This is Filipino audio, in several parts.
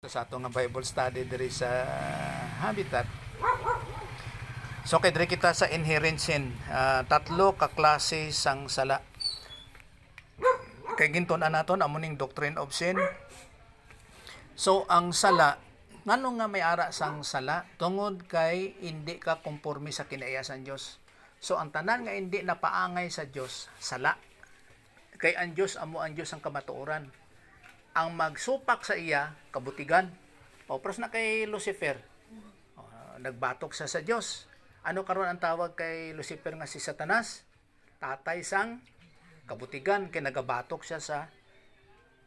Sa ato nga Bible study diri sa Habitat. So kay diri kita sa inherent sin, tatlo ka klase sang sala. Kay ginton-an naton amo ning doctrine of sin. So ang sala, ngano nga may ara sang sala? Tungod kay hindi ka konforme sa kinaiya sang Dios. So ang tanan nga hindi napaangay sa Dios, sala. Kay ang Dios amo ang Dios ang kamatuoran. Ang magsupak sa iya, kabutigan. O, pras na kay Lucifer. Nagbatok siya sa Diyos. Ano karon ang tawag kay Lucifer nga si Satanas? Tatay sang kabutigan. Kay nagabatok siya sa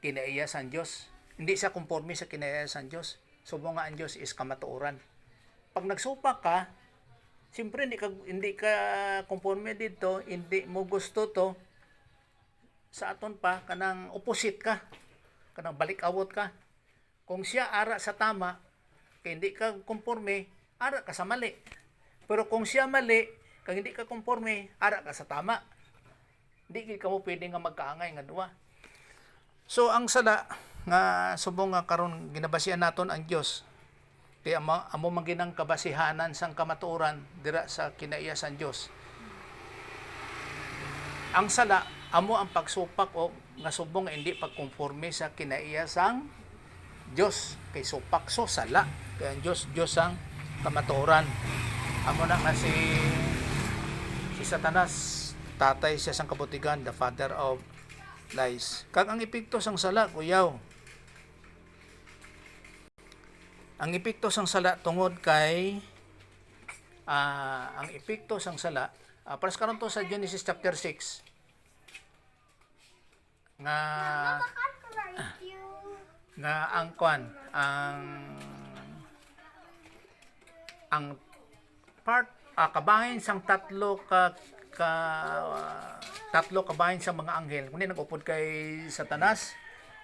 kinaiya sang Diyos. Hindi siya konforme sa kinaiya sang Diyos. Subo nga ang Diyos is kamatuoran. Pag nagsupak ka, siyempre hindi ka konforme dito, hindi mo gusto to, sa aton pa, kanang opposite ka. Kanang balik-awot ka. Kung siya ara sa tama, kaya hindi ka konforme, ara ka sa mali. Pero kung siya mali, kaya hindi ka konforme, ara ka sa tama. Hindi ka mo pwede nga magkaangay nga duwa. So ang sala nga subong nga karon ginabasihan naton ang Dios. Kaya amo man ginang kabasihanan sang kamatuoran dira sa kinaiya sang Dios. Ang sala amo ang pagsupak o nga subong nga hindi pagkonforme sa kinaiya sang Dios. Kay supak so sala. Kaya ang Dios ang kamatuoran. Amo na nga si Satanas, tatay siya sang kabutigan, the father of lies. Kag ang epekto sang sala, kuyaw. Ang epekto sang sala tungod kay ang epekto sang sala, paras karon to sa Genesis chapter 6 nga ang kwan ang part kabahin sang tatlo kabahin sa mga anghel kundi nagupod kay Satanas.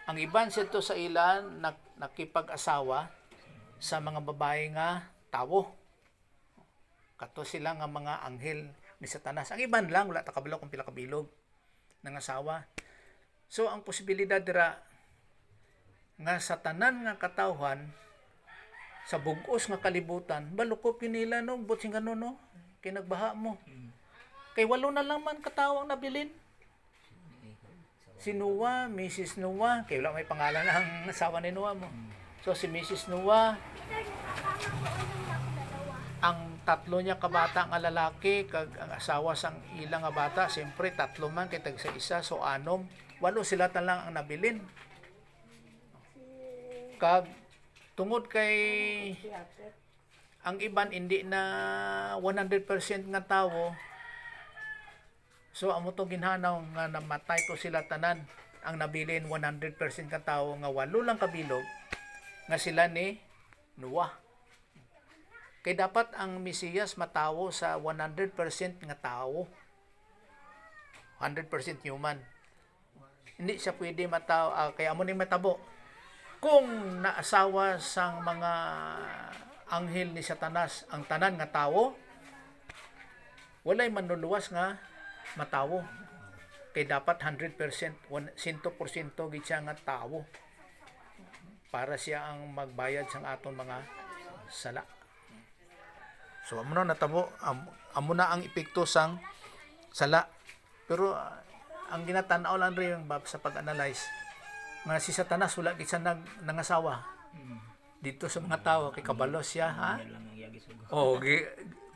Ang iban sito sa ilan nakipag-asawa sa mga babae nga tawo, kato sila nga mga anghel ni Satanas. Ang iban lang wala ta kabalo kung pila kabilog ng asawa. So ang posibilidad dira nga sa tanan nga katawhan sa bugos nga kalibutan balukop kinila no butsing kano no kay nagbaha mo. Kay walo na lang man katawo ang nabilin. Si Noah, Mrs. Noah, kay wala may pangalan ang asawa ni Noah mo. So si Mrs. Noah, ang tatlo niya kabata nga lalaki kag ang asawa sang ilang nga bata, siyempre tatlo man kay tag sa isa, so anom. Walo sila ta lang ang nabilin. Kag tungod kay ang iban hindi na 100% nga tawo, so amo to ginhanaw nga namatay to sila tanan. Ang nabilin 100% nga tawo nga walo lang kabilog nga sila ni Noah. Kay dapat ang Mesiyas matawo sa 100% nga tawo. 100% human. Hindi siya pwede matawo, kaya amo ning matabo. Kung naasawa sang mga anghel ni Satanas ang tanan nga tawo, walay manluluwas nga matawo. Kay dapat 100%, 100% gid siya nga tawo para siya ang magbayad sang aton mga sala. So amo na natabo, amo na ang epekto sang sala. Pero ang ginatanaw lang rin sa pag-analyze nga si Satanas wala gid siya nangasawa dito sa mga tao, kay kabalo siya ha.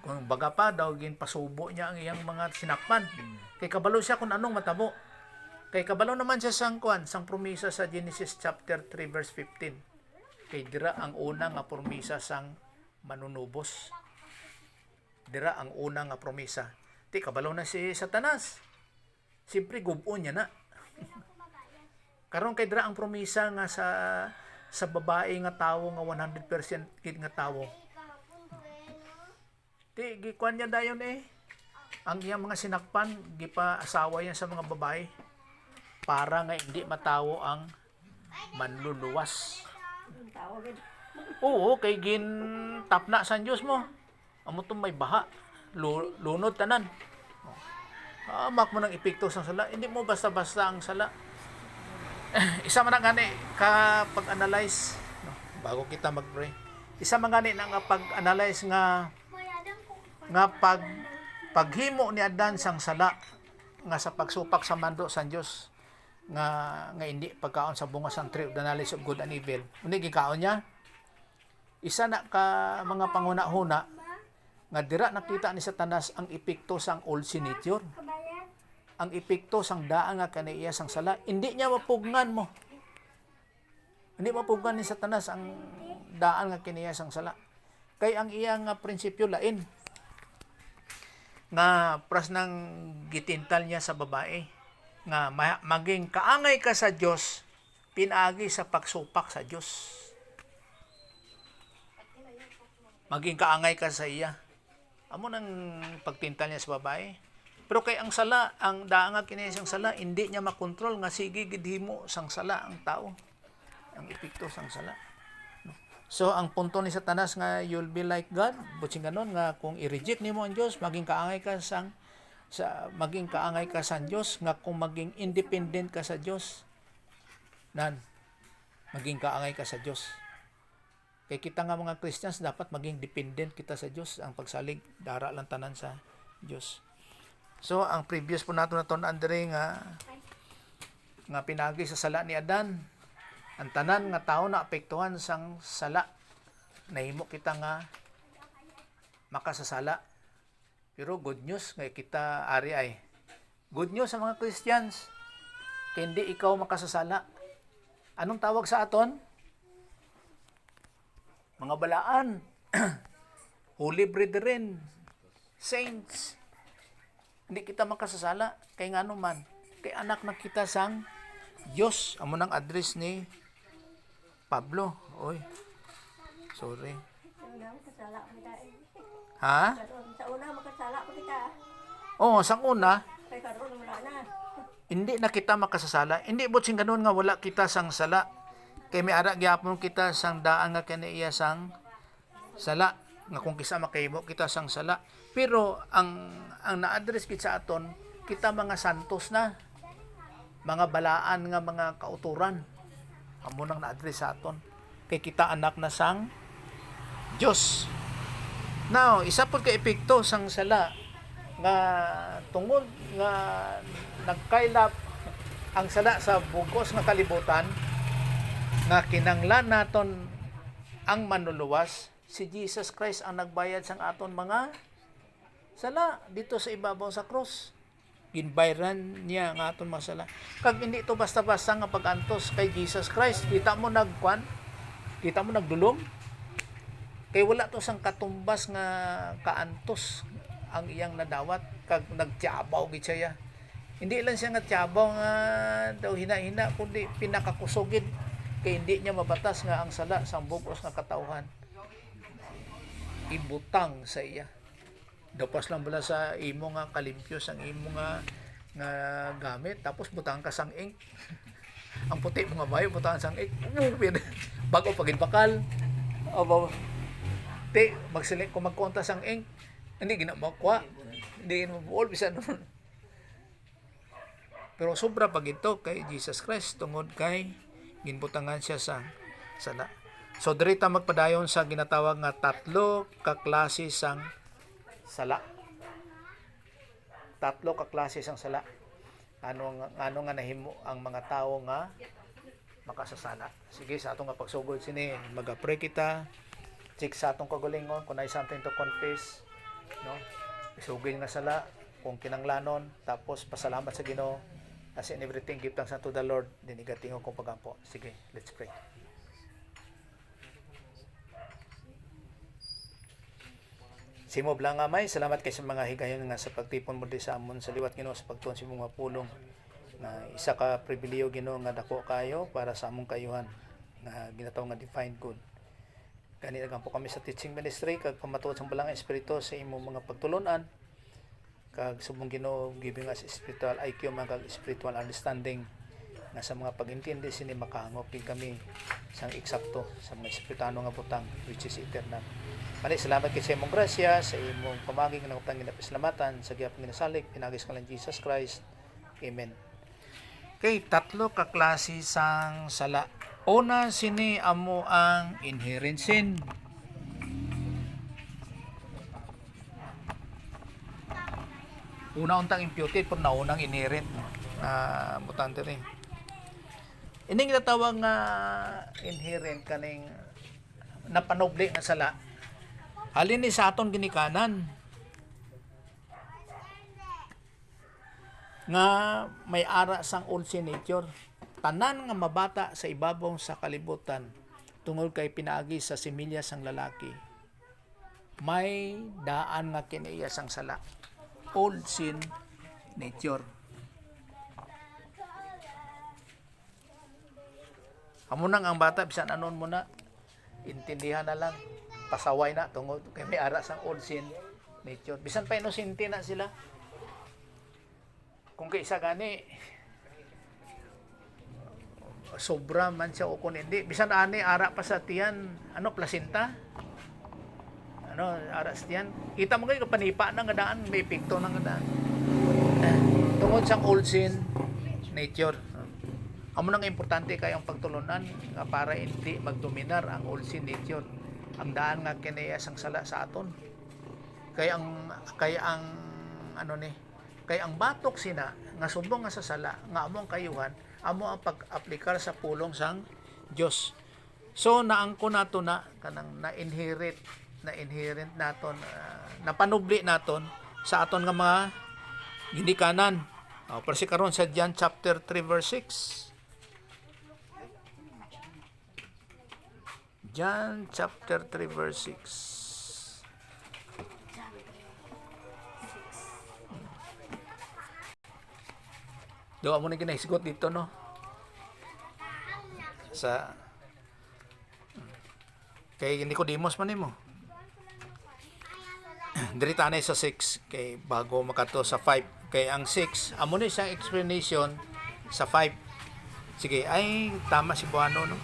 Kung baga pa daw gin pasubo niya ang iyang mga sinakpan. Kay kabalo siya kung anong matabo. Kay kabalo naman siya sang promisa sa Genesis chapter 3 verse 15. Kay dira ang una nga promisa sang manunubos. Dira ang una nga promisa. Ti kabalo na si Satanas. Siyempre gubon niya na. Karon kay dira ang promisa nga sa babae nga tawo nga 100% kid nga tawo. Ti gikuan niya dayon ang iyang mga sinakpan gipa-asawa yan sa mga babae para nga hindi matawo ang manluluwas. Oo, kay gin tapna sa Dios mo. Amo to may baha, lunod tanan. Amak mo ng epekto sa sala. Hindi mo basta-basta ang sala. Isa man ang gani ka pag-analyze, no? bago kita mag-pray. Isa mga ni nga pag-analyze nga paghimo ni Adan sang sala nga sa pagsupak sa mando sa Dios nga hindi pagkaon sa bunga sang tree of the knowledge of good and evil. Uni gikaon niya. Isa na ka mga panguna-huna nga dira nakita ni Satanas ang epekto sang old sin nature. Ang epekto sang daan nga kanaiya sang sala, hindi niya mapugnan mo. Hindi mapugnan ni Satanas ang daan nga kinaiya sang sala. Kay ang iyang prinsipyo lain nga pras nang gitintal niya sa babae nga maging kaangay ka sa Dios pinaagi sa pagsupak sa Dios. Maging kaangay ka sa iya. Amo nang pagtintal niya sa babae. Pero kay ang sala, ang daan nga kinaiya sang sala, hindi niya makontrol nga sige gidhimo sang sala ang tao. Ang epekto sang sala. So ang punto ni Satanas nga you'll be like God, buting ganon nga kung i-reject nimo ang Dios, maging kaangay ka sa Dios, nga kung maging independent ka sa Dios, maging kaangay ka sa Dios. Kay kita nga mga Christians dapat maging dependent kita sa Dios, ang pagsalig dara lang tanan sa Dios. So ang previous po nato naton Andre nga pinagi sa sala ni Adan, ang tanan nga tao na apektuhan sang sala, nahimo kita nga makasasala. Pero good news nga kita ari ay. Good news sa mga Christians, kay hindi ikaw makasasala. Anong tawag sa aton? Mga balaan, holy brethren, saints. Hindi kita makasasala, kay ngano man, kay anak na kita sang Diyos. Amo nang address ni Pablo. Oy. Sorry. Ha? Sa una makasala pa kita. Oo, sang una, Kay karon wala na. hindi na kita makasasala. Hindi butsing ganun nga wala kita sang sala. Kay may ara gyapon kita sang daan nga kanaiya sang sala. Nga kung kisa makahimo kita sang sala. Pero ang na-address kita sa aton, kita mga santos na. Mga balaan nga mga kauturan. Amo nang na-address sa aton. Kay kita anak na sang Dios. Now, isa po ka epekto sang sala nga tungod nga nagkailap ang sala sa bugos nga kalibutan nga kinanglan naton ang manluluwas, si Jesus Christ ang nagbayad sang aton mga sala dito sa ibabaw sa cross. Ginbayran niya nga aton mga sala. Kag hindi to basta-basta nga pag-antos kay Jesus Christ, kita mo nagdulom. Kay wala to sang katumbas nga kaantos ang iyang nadawat, kag nagtiabaw gid siya. Hindi lang siya nga tiabaw nga daw hina-hina, kundi pinakakusogid, kay hindi niya mabatas nga ang sala sa bugos nga katawhan ibutang sa iya. Dapas lang bala sa imo nga kalimpyos ang imo nga gamit, tapos butang ka sang ink. Ang puti mga bayo butang sang ink. Bago pagin bakal. Magsilik kung magkonta sang ink, hindi ginamakwa, hindi ginabuol, bisa nun. Pero sobra pag ito kay Jesus Christ, tungod kay ginbutangan siya sa sala. So, dirita magpadayon sa ginatawag nga tatlo kaklase sang sala. Tatlo kaklase sang sala. Ano nga nahimo ang mga tao nga makasasala. Sige, sa atong nga pagsugod sini, mag-pray kita. Check sa atong kagalingon kung ay something to confess, no? Isugin nga sala kung kinanglanon, tapos pasalamat sa Ginoo, as in everything give thanks unto the Lord, dinigatingon kong pagampo. Sige, let's pray. Simob lang nga may, salamat kay sa mga higayon nga sa pagtipon mo di sa amon sa liwat Ginoo, sa pagtuon sa mga pulong na isa ka pribiliyo Ginoo nga dako kayo para sa among kayuhan nga ginatawag nga divine good. Gani nagan po kami sa teaching ministry kag pamatuod sang balang espiritu sa imong mga pagtulunan kag subong Ginoo giving us spiritual IQ kag spiritual understanding na sa mga pagintindi sini makahangop kami sang eksakto sa mga espiritano nga butang which is eternal. Mali salamat kay sa imong grasya, sa imong pamaging nga utang ginapasalamatan sa gihapon ginasalig pinagis ka lang Jesus Christ. Amen. Kay tatlo ka klase sang sala. Una sini amo ang inherent sin. Una untang imputed pero naunang inherent mutante rin. Ining natawag nga inherent kaning napanobli nga sala. Halin ni sa aton ginikanan nga may ara sang old sin nature. Tanan nga mabata sa ibabaw sa kalibutan tungod kay pinaagi sa similya sang lalaki. May daan nga kinaiya sang sala. Old sin nature. Amo nang ang bata bisan anon mo na intindihan na lang, pasaway na tungod kay may ara sang old sin nature. Bisan pa inosente na sila. Kung kaysa gani sobra man siya o kung hindi, bisan ani ara pa sa tiyan, placenta. Ara sa tiyan. Kita mo kayo panipa nang gadaan, may epekto nang gadaan. Tungod sa old sin nature. Amo nang importante kay ang pagtulunan nga para hindi magdominar ang old sin nature. Ang daan nga kinaya sang sala sa aton. Kay ang batok sina nga subong nga sa sala nga amo ang kayuhan, amo ang pag-aplikar sa pulong sang Dios. So naangko nato na kanang na-inherit naton, napanubli naton sa aton nga mga ginikanan. Pero karon sa John chapter 3 verse 6. John chapter 3 verse 6. Doon mo na kinahisgot dito, no? Sa kay Nicodemus man nimo. Diri tanay sa 6 kay bago makato sa 5. Kay ang 6 amo ni siyang explanation sa 5. Sige, ay tama si Buano, no?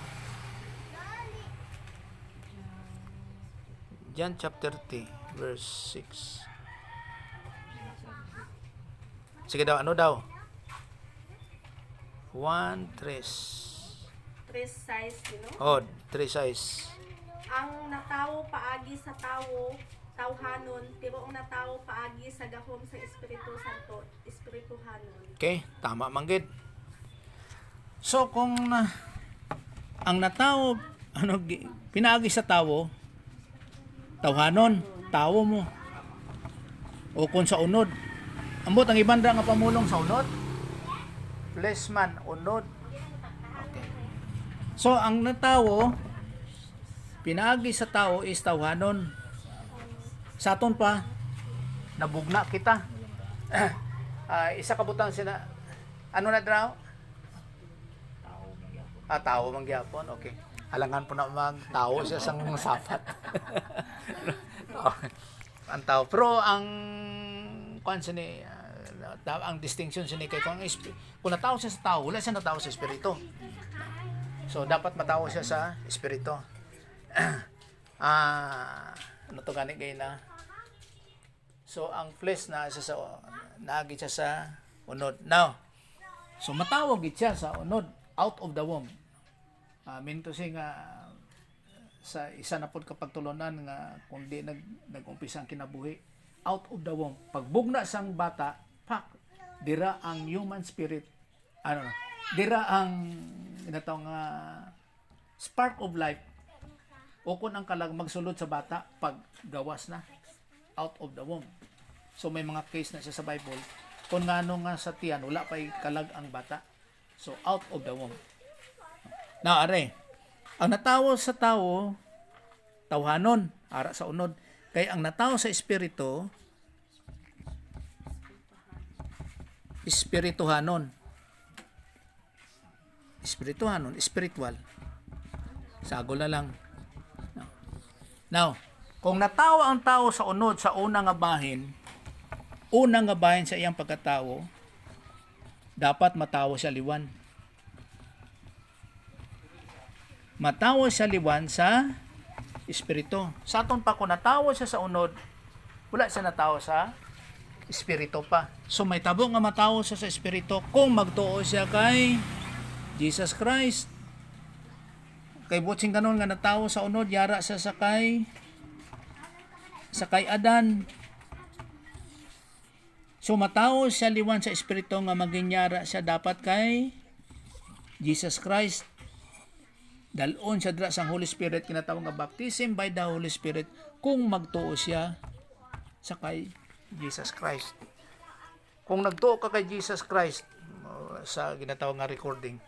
John chapter 3 verse 6. Sige daw, ano daw? 1, 3. 3 size, Oh, 3 size. Ang natawo paagi sa tawo, tawhanon, pero ang natawo paagi sa gahom sa Espiritu Santo, espirituhanon. Okay, tama manggid. So kung ang natawo pinaagi sa tawo, tawhanon, tawo mo. O kung sa unod, ambot ang ibanda nga pamulong sa unod, flesh man, unod. Okay. So ang natawo pinaagi sa tao is tawhanon. Sa aton pa nabugna kita. Isa kabutang sila. Ano na draw? Tao mangyapon. Okay. Alangan po na mag-tao siya sang sapat. Ang tao. Pero ang ang distinction sini kay kung natao siya sa tao, wala siya natao sa espiritu. So dapat matawo siya sa espiritu. Ano to gani kay na? So ang flesh na siya sa naagi siya sa unod. Now, so matawag gid siya sa unod, out of the womb. Mean to say nga sa isa na pod kapagtulunan nga kundi nag-umpisa ang kinabuhi, out of the womb. Pagbugna sang bata, pak, dira ang human spirit, dira ang inataw nga spark of life, o kung ang kalag magsulod sa bata pag gawas na, out of the womb. So may mga case na siya sa Bible, kung nga nga sa tiyan, wala pa kalag ang bata. So out of the womb. Now, ang natawo sa tao, tawhanon, ara sa unod. Kay ang natawo sa espiritu, espirituhanon. Espirituhanon, spiritual. Sago na lang. Now, kung natawo ang tao sa unod sa unang nga bahin sa iyang pagkatao, dapat matawo siya liwan. Matawo siya liwan sa espiritu. Sa aton pa kung natawo siya sa unod, wala siya natawo sa espiritu pa. So may tabo nga matawo siya sa espiritu kung magtuo siya kay Jesus Christ. Kay butsing kanon nga natawo sa unod yara sa sakay Adan. So matawo siya liwan sa espiritu nga maginyara siya dapat kay Jesus Christ. Dalon siya dra sang Holy Spirit kinatawag nga baptism by the Holy Spirit kung magtuo siya sa kay Jesus Christ. Kung nagtuo ka kay Jesus Christ sa ginatawag nga recording.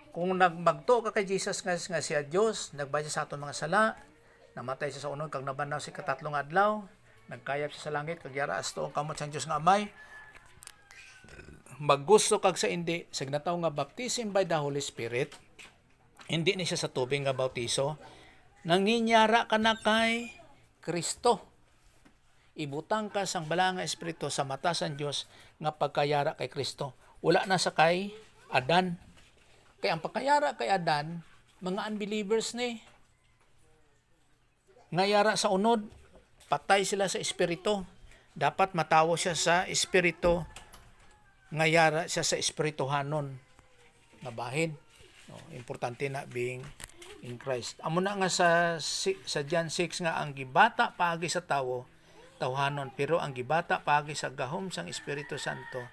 Kung magtuo ka kay Jesus Christ nga siya Dios, nagbayad sa aton mga sala, namatay siya sa unod kag nabanaw si katatlong adlaw, nagkayap siya sa langit kag yara asto ang kamot sang Dios nga Amay. Maggusto kag sa indi sa ginatawag nga baptism by the Holy Spirit, hindi ni siya sa tubig nga bautiso, nanginyara ka na kay Kristo. Ibutang ka sang bala nga espiritu sa mata sang Dios nga pagkayara kay Kristo. Wala na sa kay Adan. Kaya ang pagkayara kay Adan, mga unbelievers ni ngayara sa unod, patay sila sa espiritu. Dapat matawo siya sa espiritu, ngayara siya sa espirituhanon. Nabahin. No, importante na being in Christ. Amo na nga sa John 6 nga ang gibata paagi sa tawo, tawhanon, pero ang gibata paagi sa gahom sang Espiritu Santo,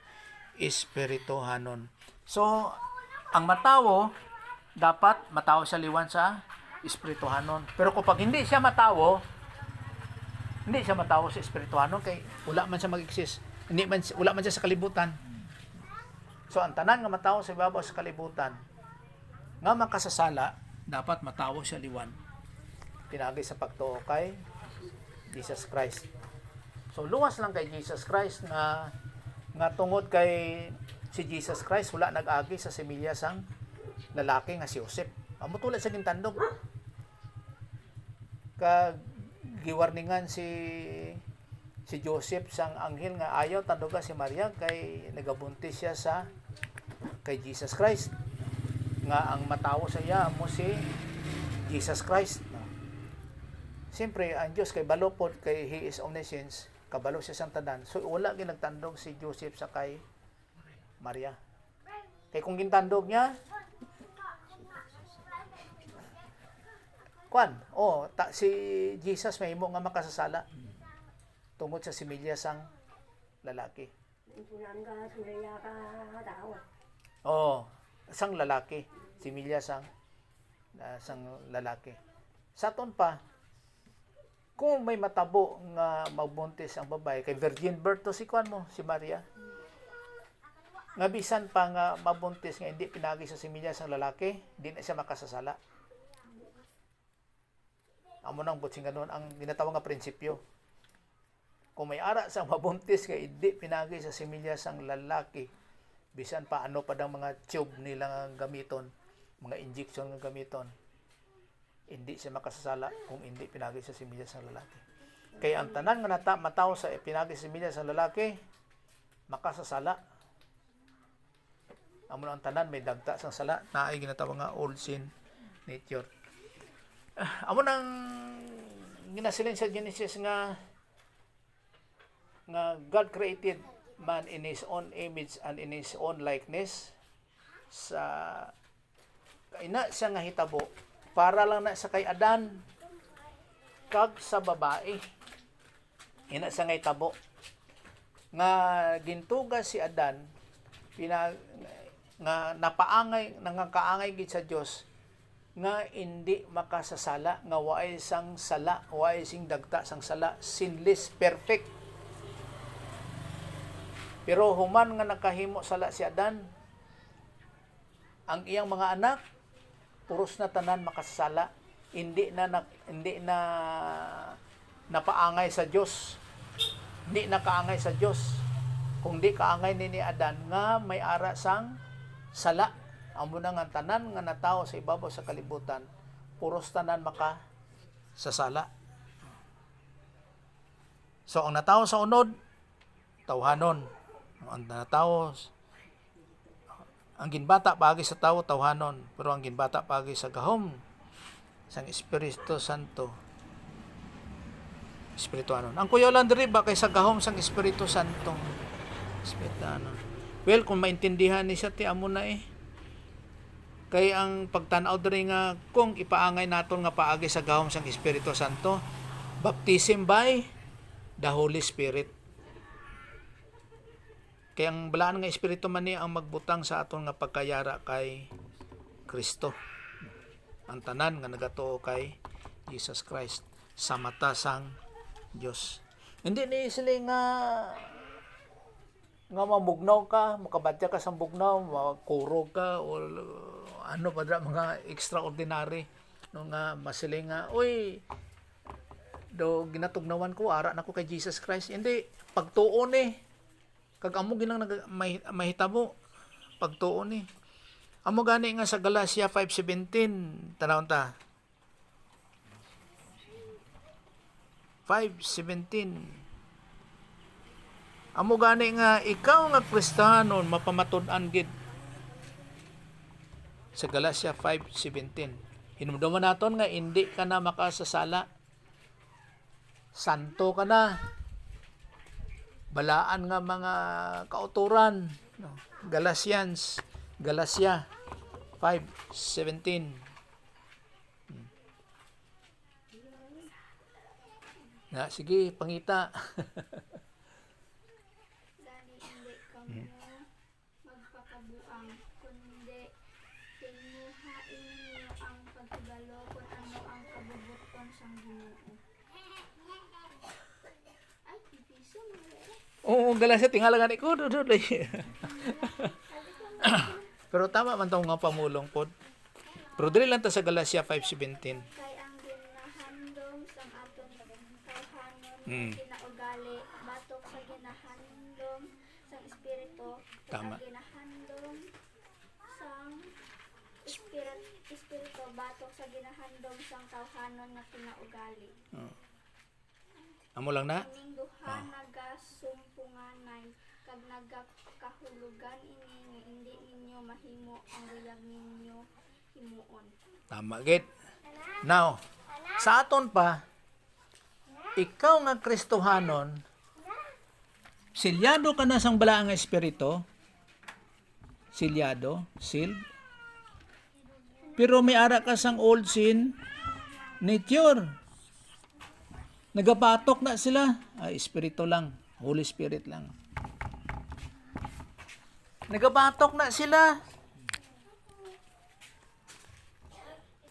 espirituhanon. So, ang matawo, dapat matawo siya liwan sa espirituhanon. Pero kapag hindi siya matawo sa espirituhanon, kay wala man siya mag-exist. Wala man siya sa kalibutan. So, ang tanan nga matawo sa ibabaw sa kalibutan, nga makasasala, dapat matawo siya liwan. Pinagi sa pagtuo kay Jesus Christ. So, luwas lang kay Jesus Christ nga tungod kay si Jesus Christ wala nag-agi sa semilya sang lalaki nga si Joseph. Amo tulad sa gintandog. Kag giwarningan si Joseph sang anghel nga ayaw tanduga si Maria kay nagabuntis siya sa kay Jesus Christ. Nga ang matawo sa iya mo si Jesus Christ. Siyempre, ang Diyos kay balopod kay He is omniscience, kabalo siya sang tanan. So wala ginagtandog si Joseph sa kay Maria. Kay kung gintandog niya, si Jesus may imo nga makasasala tungod sa similya sang lalaki. Sang lalaki, similya sang lalaki. Saton pa, kung may matabo nga magbuntis ang babae, kay virgin birth to si Maria. Nga bisan pa nga mabuntis nga hindi pinagi sa similya sang lalaki, di na siya makasasala. Amo nang butsing ganon ang ginatawag nga prinsipyo. Kung may ara sang mabuntis nga hindi pinagi sa similya sang lalaki, bisan pa ano pa dang mga tube nila nga gamiton, mga injection nga gamiton, hindi siya makasasala kung hindi pinagi sa similya sang lalaki. Kaya ang tanan nga mataw sa pinagi sa similya sang lalaki, makasasala. Amo ang tanan may dagta sang sala, naay ginatawag nga old sin nature. Amo nang ginasilin sa Genesis nga God created man in His own image and in His own likeness. Sa kaina siya nga hitabo para lang na sa kay Adan kag sa babae. Ina siya nga hitabo nga gintuga si Adan nga napaangay nangakaangay gid sa Dios nga hindi makasasala, nga waay sang sala, waay sing dagta sang sala, sinless, perfect. Pero human nga nakahimo sala si Adan, ang iyang mga anak puros na tanan makasasala, hindi na napaangay sa Dios. Hindi nakaangay sa Dios. Kung di kaangay ni Adan nga may ara sang sala. Amo na nga tanan nga natawo sa ibabaw sa kalibutan, puros tanan makasasala. So ang natawo sa unod, tawhanon. Ang natawo, ang ginbata paagi sa tawo, tawhanon. Pero ang ginbata paagi sa gahom sang Espiritu Santo, espirituhanon. Ang kuya lang diri ba kay sa gahom sang Espiritu Santo, espirituhanon. Well, kung maintindihan ni siya ti amo na Kay ang pagtan-aw diri nga kung ipaangay naton nga paagi sa gahom sang Espiritu Santo, baptism by the Holy Spirit. Kaya ang balaan nga Espiritu man niya ang magbutang sa aton nga pagkayara kay Kristo. Ang tanan nga nagatuo kay Jesus Christ sa mata sang Dios. Hindi ni sila nga mamugnaw ka, makabadya ka sa bugnaw, makurog ka, o ano pa dra mga extraordinary no nga masiling nga uy do ginatugnawan ko ara nako kay Jesus Christ. Hindi, pagtuon kag amo ginang mahitabo pagtuon amo gani nga sa Galatia 5:17 tanawon ta 5:17 amo gani nga ikaw nga Kristiyanon mapamatud-an gid sa Galatia 5:17. Hinumduman naton nga hindi ka na makasasala. Santo ka na. Balaan nga mga kauturan. Galatia 5:17. Na, sige, pangita. Gani hindi kamo magpakabuang, kundi tinuhain niyo ang pagkabalo kung ano ang kabubuton sang Ginoo. Ay, pipiso mo. Oo, Galatia tingala gani ko. Pero tama man tayo nga pamulong pod. Pero dili lang ta sa Galatia 5:17. Kay ang ginahandom sang aton tawhanon Mm. kinaugali batok sa ginahandom sang espiritu. Tama. Ang ginahandom sang espiritu batok sa ginahandom sang tawhanon nga kinaugali. Amo lang na. Ining duha nagasumpunganay kag nagakahulugan ini nga hindi ninyo mahimo ang buyag ninyo himuon. Tama gid. Now, sa aton pa ikaw nga Kristohanon, silyado ka na sang balaang espiritu. Silyado, sealed. Pero may ara ka sang old sin nature. Nagapatok na sila. Espiritu lang. Holy Spirit lang. Nagapatok na sila.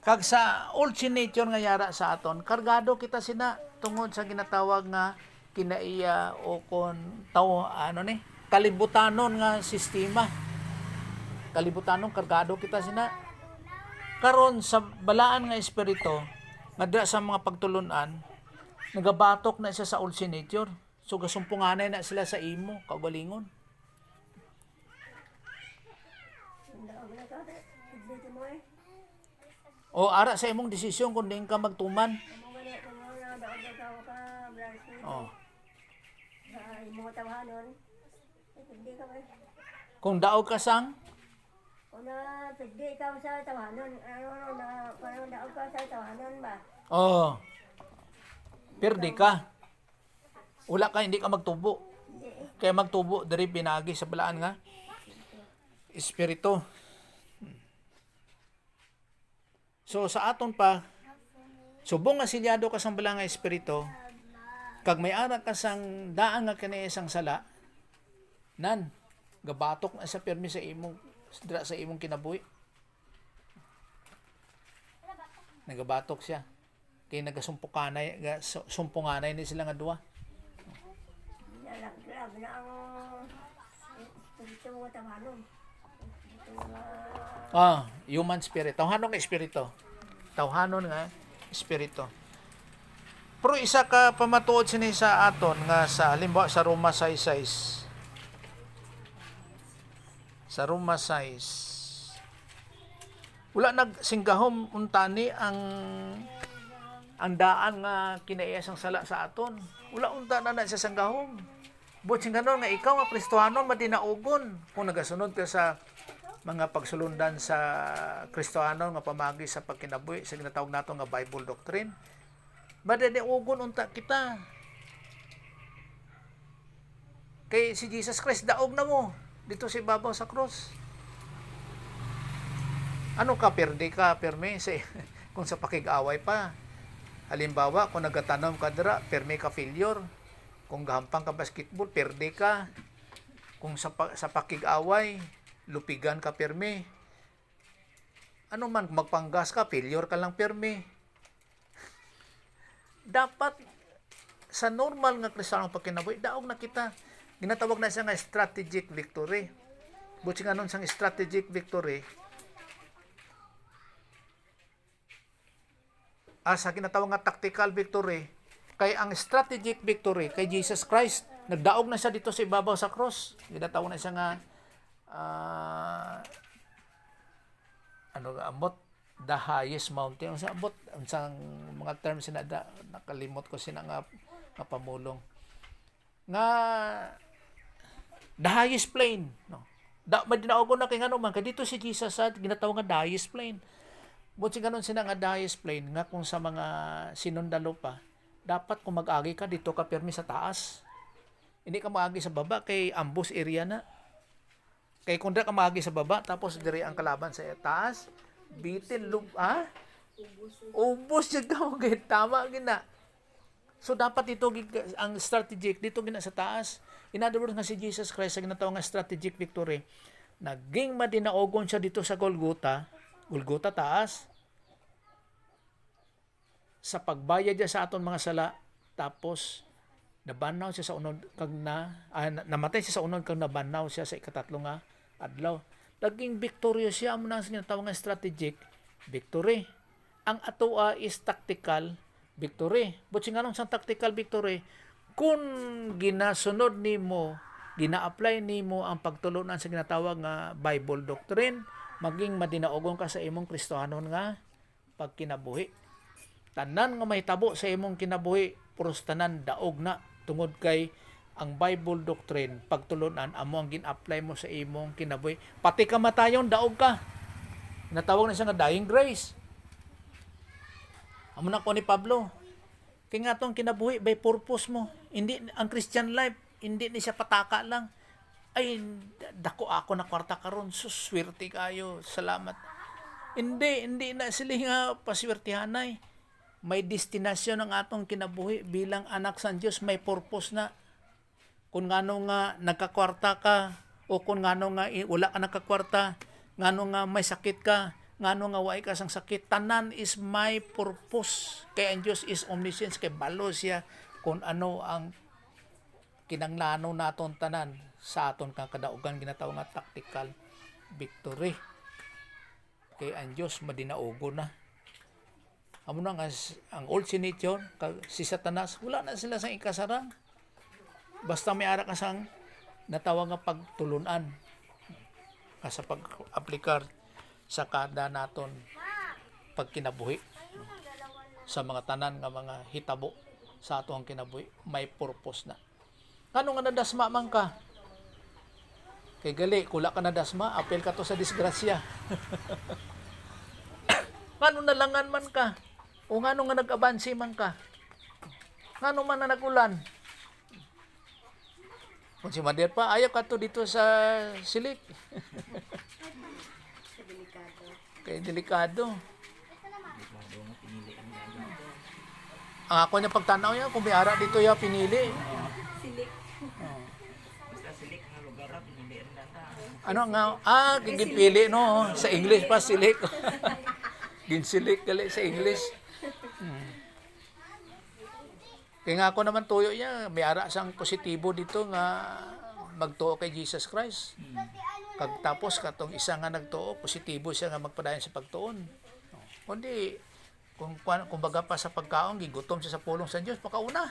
Kag sa old sin nature nga yara sa aton, kargado kita sina tungod sa ginatawag nga kinaiya o kon kalibutanon nga sistema. Kalibutanon kargado kita sina. Karon sa balaan nga espiritu, nga dira sa mga pagtulunan, nagabatok na siya sa old sin nature. So gasumpunganay na sila sa imo, kaugalingon. Dito mo O ara sa imong desisyon kung di ka magtuman. Amo gani kung nga daog daw ka Brazil. Oh. Sa imo tawhanon. Hindi ka ba? Kung daog ka sang Kung na pagdi ka sa tawhanon, parang daog ka sa tawhanon ba? oh. Perdi ka. Wala ka, hindi ka magtubo. Kaya magtubo diri pinagi sa balaan nga espiritu. So sa aton pa subong nga silyado ka sang balang nga espiritu kag may ara ka sang daan nga kani isang sala nan gabatok na sa permi sa imong sa imong kinabuhi. Nagabatok siya. Kay nagasumpukanay sumpunganay ni sila nga duha. Lag na ang espiritu mo tawhanon. Human spirit. Tawhanon nga espiritu. Tawhanon nga espiritu. Pero isa ka pamatuod sini sa aton nga sa halimbawa sa Roma 6:6. Sa Roma 6. Wala nagsinggahom untani ang daan nga kinaiyasang sala sa aton. Wala unta na siya sanggahom. But singganon nga ikaw nga Kristohanon madinaugon kung nagasunod ka sa mga pagsulundan sa Kristohanon nga pamagi sa pagkinabuhi sa ginatawag nato nga Bible doctrine. Madinaugon unta kita. Kay si Jesus Christ daog na mo dito sa ibabaw sa cross. Ano ka, perde ka, perme, sa, kung sa pakig-away pa. Halimbawa, kung nagatanom ka dira, perme ka failure. Kung gahampang ka basketball, perde ka. Kung sa pakig-away, lupigan ka, perme. Ano man, magpanggas ka, failure ka lang, perme. Dapat, sa normal nga kristyano pagkinabuhi, daog na kita. Ginatawag na siya nga strategic victory. Buti nga nun siyang strategic victory, sa ginatawag nga tactical victory, kay ang strategic victory kay Jesus Christ, nagdaog na siya dito sa ibabaw sa cross. Ginatawag na siya nga amot the highest mountain. Sa amot ang mga terms na nakalimot ko sina nga pamulong. Nga the highest plain, no. Madinaogon na kay ngano man kay dito si Jesus sa ginatawag nga the highest plain. Buti ganun sila nga highest plain nga kung sa mga sinundalo pa, dapat kung mag-agi ka dito ka permi sa taas. Hindi ka mag-agi sa baba kay ambush area na. Kay kung ka mag-agi sa baba tapos diri ang kalaban sa taas, bitin ubos jud ka kay tama gina. So dapat dito ang strategic dito gina sa taas. In other words nga si Jesus Christ sa ginatawag nga strategic victory, naging madinaogon siya dito sa Golgotha taas, sa pagbayad niya sa aton mga sala, tapos nabanaw siya sa unod kag namatay siya sa unod kag nabanaw siya sa ikatatlo nga adlaw. Naging victorious siya amo nang sinatawag nga strategic victory. Ang atoa is tactical victory. But singanong sang tactical victory, kung ginasunod nimo, gina-apply nimo ang pagtulunan sa ginatawag nga Bible doctrine, maging madinaogon ka sa imong Kristohanon nga pagkinabuhi. Tanan nga mahitabo sa imong kinabuhi, puros tanan daog na tungod kay ang Bible doctrine, pagtulunan amo ang gin-apply mo sa imong kinabuhi. Pati kamatayon daog ka. Natawag na siya nga dying grace. Amo na ko ni Pablo. Kay nga tong kinabuhi by purpose mo. Hindi ang Christian life, hindi ni siya pataka lang. Ay, dako ako na kwarta karon, suswerte kayo, salamat. Hindi na sila nga paswertihanay. May destinasyon ang atong kinabuhi bilang anak sa Diyos, may purpose na. Kung ngano nga nagkakwarta ka, o kung ngano nga wala ka nagkakwarta, ngano nga may sakit ka, ngano nga waay ka sang sakit, tanan is my purpose. Kaya ang Diyos is omniscience, kay balo siya kung ano ang kinanglano naton tanan sa aton kang kadaugan ginatawag nga tactical victory. Kay ang Diyos madinaogo na. Amo na nga ang old sinityon, si Satanas, wala na sila sa ikasarang. Basta may ara ka sang natawag nga pagtulunan sa pag-aplikar sa kada naton pagkinabuhi sa mga tanan nga mga hitabo sa atong kinabuhi, may purpose na. Kano nga nadasma man ka? Kay gali, kula ka nadasma, apel ka to sa disgrasya. Ngano nalangan man ka? O ngano nga nag-abansi man ka? Ngano man na nagulan? Kung si Mader pa, ayaw ka to dito sa silik. Kaya delikado. Ang ako niya pagtanaw niya, kung may ara dito ya pinili. Silik. Ano nga? Gigipili no. Sa English pa silik. Ginsilik gali sa English. Kaya nga ako naman tuyo niya, may ara sang positibo dito nga magtuo kay Jesus Christ. Kag tapos katong isa nga nagtuo, positibo siya nga magpadayon sa pagtuon. Kundi kung baga pa sa pagkaon, gigutom siya sa pulong sa Diyos, makauna.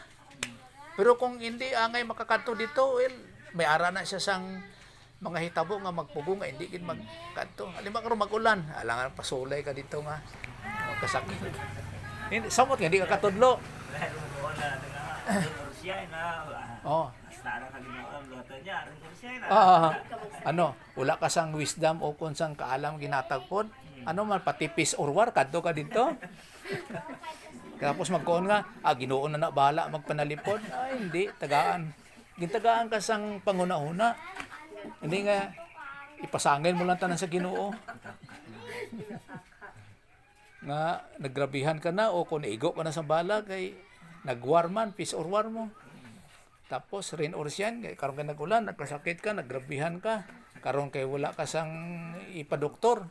Pero kung hindi angay makakadto dito, well, may ara na siya sang mga hitabo nga magpugo nga hindi gid magkadto. Halimbawa karon mag-ulan, alangan pasulay ka dito nga. Kasakit. Hindi samot nga hindi ka katudlo. Oh. Wala ka sang wisdom o kung sang kaalam ginatagpon. Ano man patipis or war kadto ka dito. Tapos magkuon nga, Ginoo na bahala magpanalipod. Ay hindi, tagaan. Gintagaan ka sang pangunahuna. Hindi nga ipasangil mo lang tanan sa Ginoo. Nga nagrabihan ka na o kung naigo ka na sa bala kay nagwar man, peace or war mo. Tapos rain or shine, kay karon kay nagulan, nagkasakit ka, nagrabihan ka. Karon kay wala ka sang ipadoktor.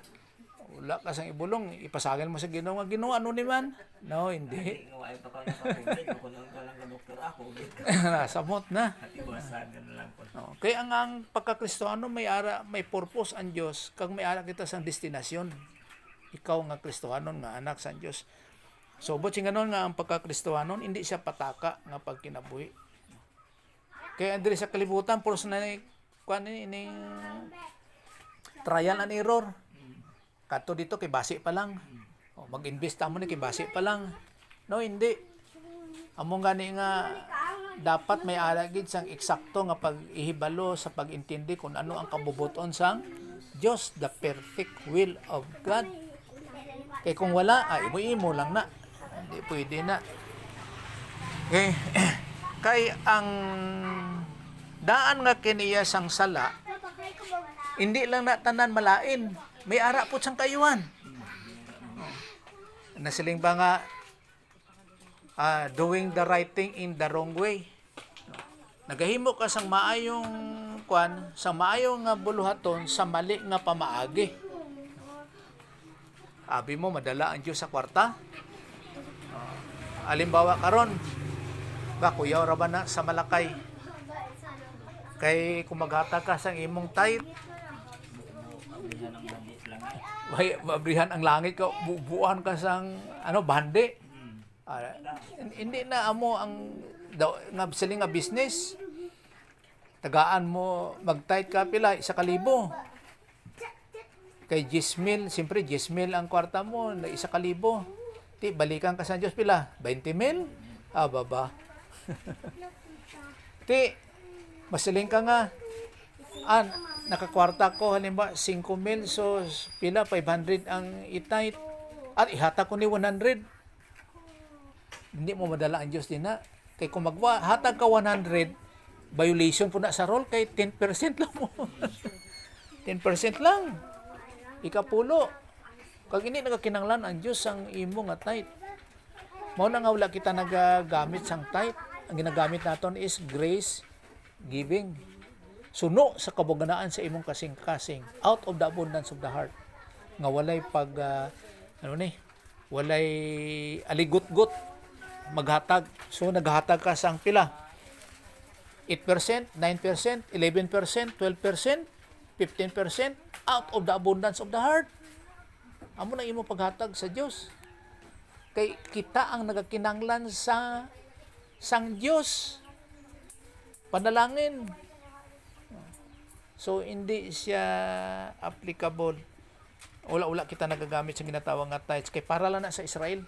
Wala ka sang ibulong, ipasagil mo sa Ginoo nga Ginoo ano ni man? No, hindi. Ngayon pa kayo kapatid, kung ka lang ka doktor ako, Nasamot na. at iwasan na lang po. No. Kaya ang pagka-Kristiyano may purpose ang Dios kag may ara kita sang destinasyon. Ikaw nga Kristiyano nga anak sa Dios. So but sing ganon nga ang pagka-Kristiyano hindi siya pataka nga pagkinabuhi. Kaya diri sa kalibutan puros na kuan ini trial and error. Kato dito kay base pa lang. O mag-invest mo ni kay base pa lang. No, hindi. Among gani nga dapat may alagid sang eksakto nga pag-ihibalo sa pag-intindi kung ano ang kabubuton sang Dios, the perfect will of God. Kay kung wala, imo lang na. Hindi pwede na. Okay. Kay ang daan nga kiniya sang sala, hindi lang na tanan malain. May ara po sang kayuhan. Nasiling ba nga doing the right thing in the wrong way. Nagahimo ka sang maayong kwan, sa maayong nga buluhaton sa mali nga pamaagi. Abi mo madala ang Diyos sa kwarta. Alimbawa karon, ba kuyaw ra ba na sa malakay? Kay kung maghatag ka sang imong tithe, Abrihan ang bandit lang ay. mabrihan ang langit ka, buuan ka sang bande. Hindi na amo ang nga siling nga business. Tagaan mo mag-tithe ka pila 1,000. Kay 10,000, siyempre 10,000 ang kwarta mo, na 1,000. Ti balikan ka sa Dios pila 20,000. Baba. Ti masiling ka nga nakakwarta ko halimbawa 5,000, so pila 500 ang itite at ihata ko ni 100. Hindi mo madala ang Diyos din na. Kay kung hatag ka 100, violation po na sa role kay 10% lang mo. 10% lang. Ikapulo. Kag hindi nagakinanglan ang Diyos ang imo nga tithe. Mao na nga wala kita nagagamit sang tithe. Ang ginagamit naton is grace giving. Suno sa kabuganaan sa imong kasing-kasing, out of the abundance of the heart. Nga walay walay aligot-got maghatag. So naghatag ka sang pila? 8%, 9%, 11%, 12%, 15% out of the abundance of the heart. Amo na imo paghatag sa Dios. Kay kita ang nagakinanglan sa sang Dios. Panalangin. So hindi siya applicable. Wala kita nagagamit sa ginatawag nga tithes kay para lang na sa Israel.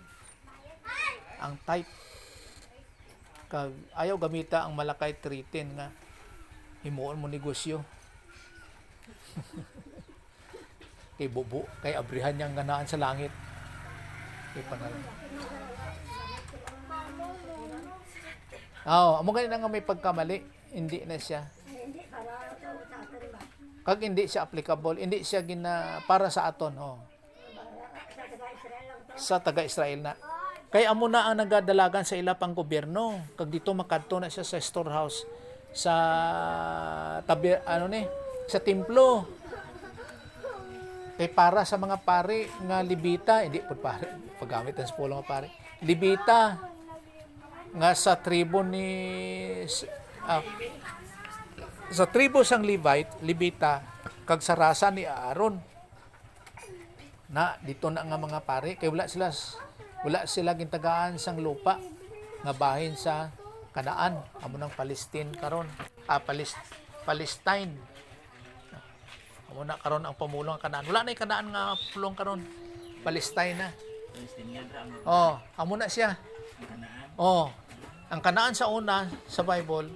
Ang tithe kag ayaw gamita ang Malakay 3:10 nga himuon mo negosyo. Kay bubo, kay abrihan niyang ganaan sa langit. Kay panal. Amo ganito nga may pagkamali, hindi na siya. Hindi, para ito sa atin ba? Kag hindi siya applicable, hindi siya para sa aton, Sa taga-Israel lang to. sa taga-Israel na. Kay amo na ang nagadalagan sa ila pang gobyerno. Kag dito makadto na siya sa storehouse sa sa templo. Kay para sa mga pari nga libita, hindi pud pari, paggamit ang pulo nga pari. Libita nga sa tribo sa tribo sang Levita kag sa rasa ni Aaron. Na dito na nga mga pari kay wala sila gintagaan sang lupa nga bahin sa Kanaan, amo nang Palestine karon. Palestine. Amo na karon ang pamulong Kanaan. Wala na yung Kanaan nga pulong karon. Palestine na. Palestinian ra ang Amo na siya. Kanaan. Ang Kanaan sa una sa Bible,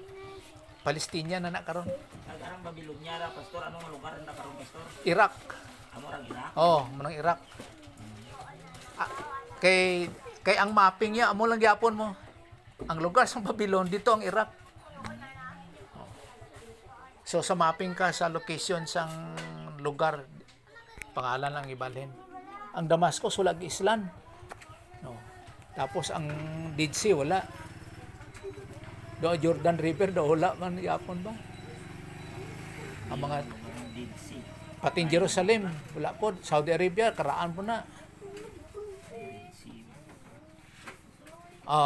Palestinian na karon. Ang Babylonia ra pastor, anong lugar na karon pastor? Iraq. Amo ra gina. Manang Iraq. Kay ang mapping niya, amo lang gyapon mo. Ang lugar sa Babylon, dito ang Iraq. So sa mapping ka sa location sang lugar, pangalan ang ibalhin. Ang Damascus wala giislan. No. Tapos ang Dead Sea wala. Do Jordan River do wala man yapon ba? Ang mga Dead Sea. pati Jerusalem wala po. Saudi Arabia karaan po na. Dead Sea.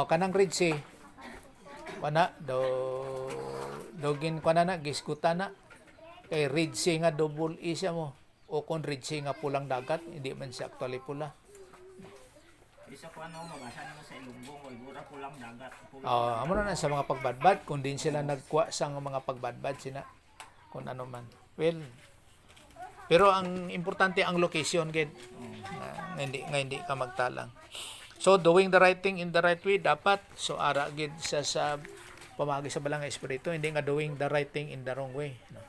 Kanang Red Sea. Kana dogin kana na giskutan na. Kay Red Sea nga double E siya mo. O kung Red Sea nga pulang dagat, hindi man siya actually pula. Isa ko ano, mabasa naman sa Ilunggong, Walbura, pulang dagat. Amo na sa mga pagbadbad, kung din sila nagkuha sa mga pagbadbad sina kung ano man. Well, pero ang importante ang location gid. Nga hindi ka magtalang. So doing the right thing in the right way dapat so ara gid sa pamagi sa balang nga espiritu, hindi nga doing the right thing in the wrong way, no.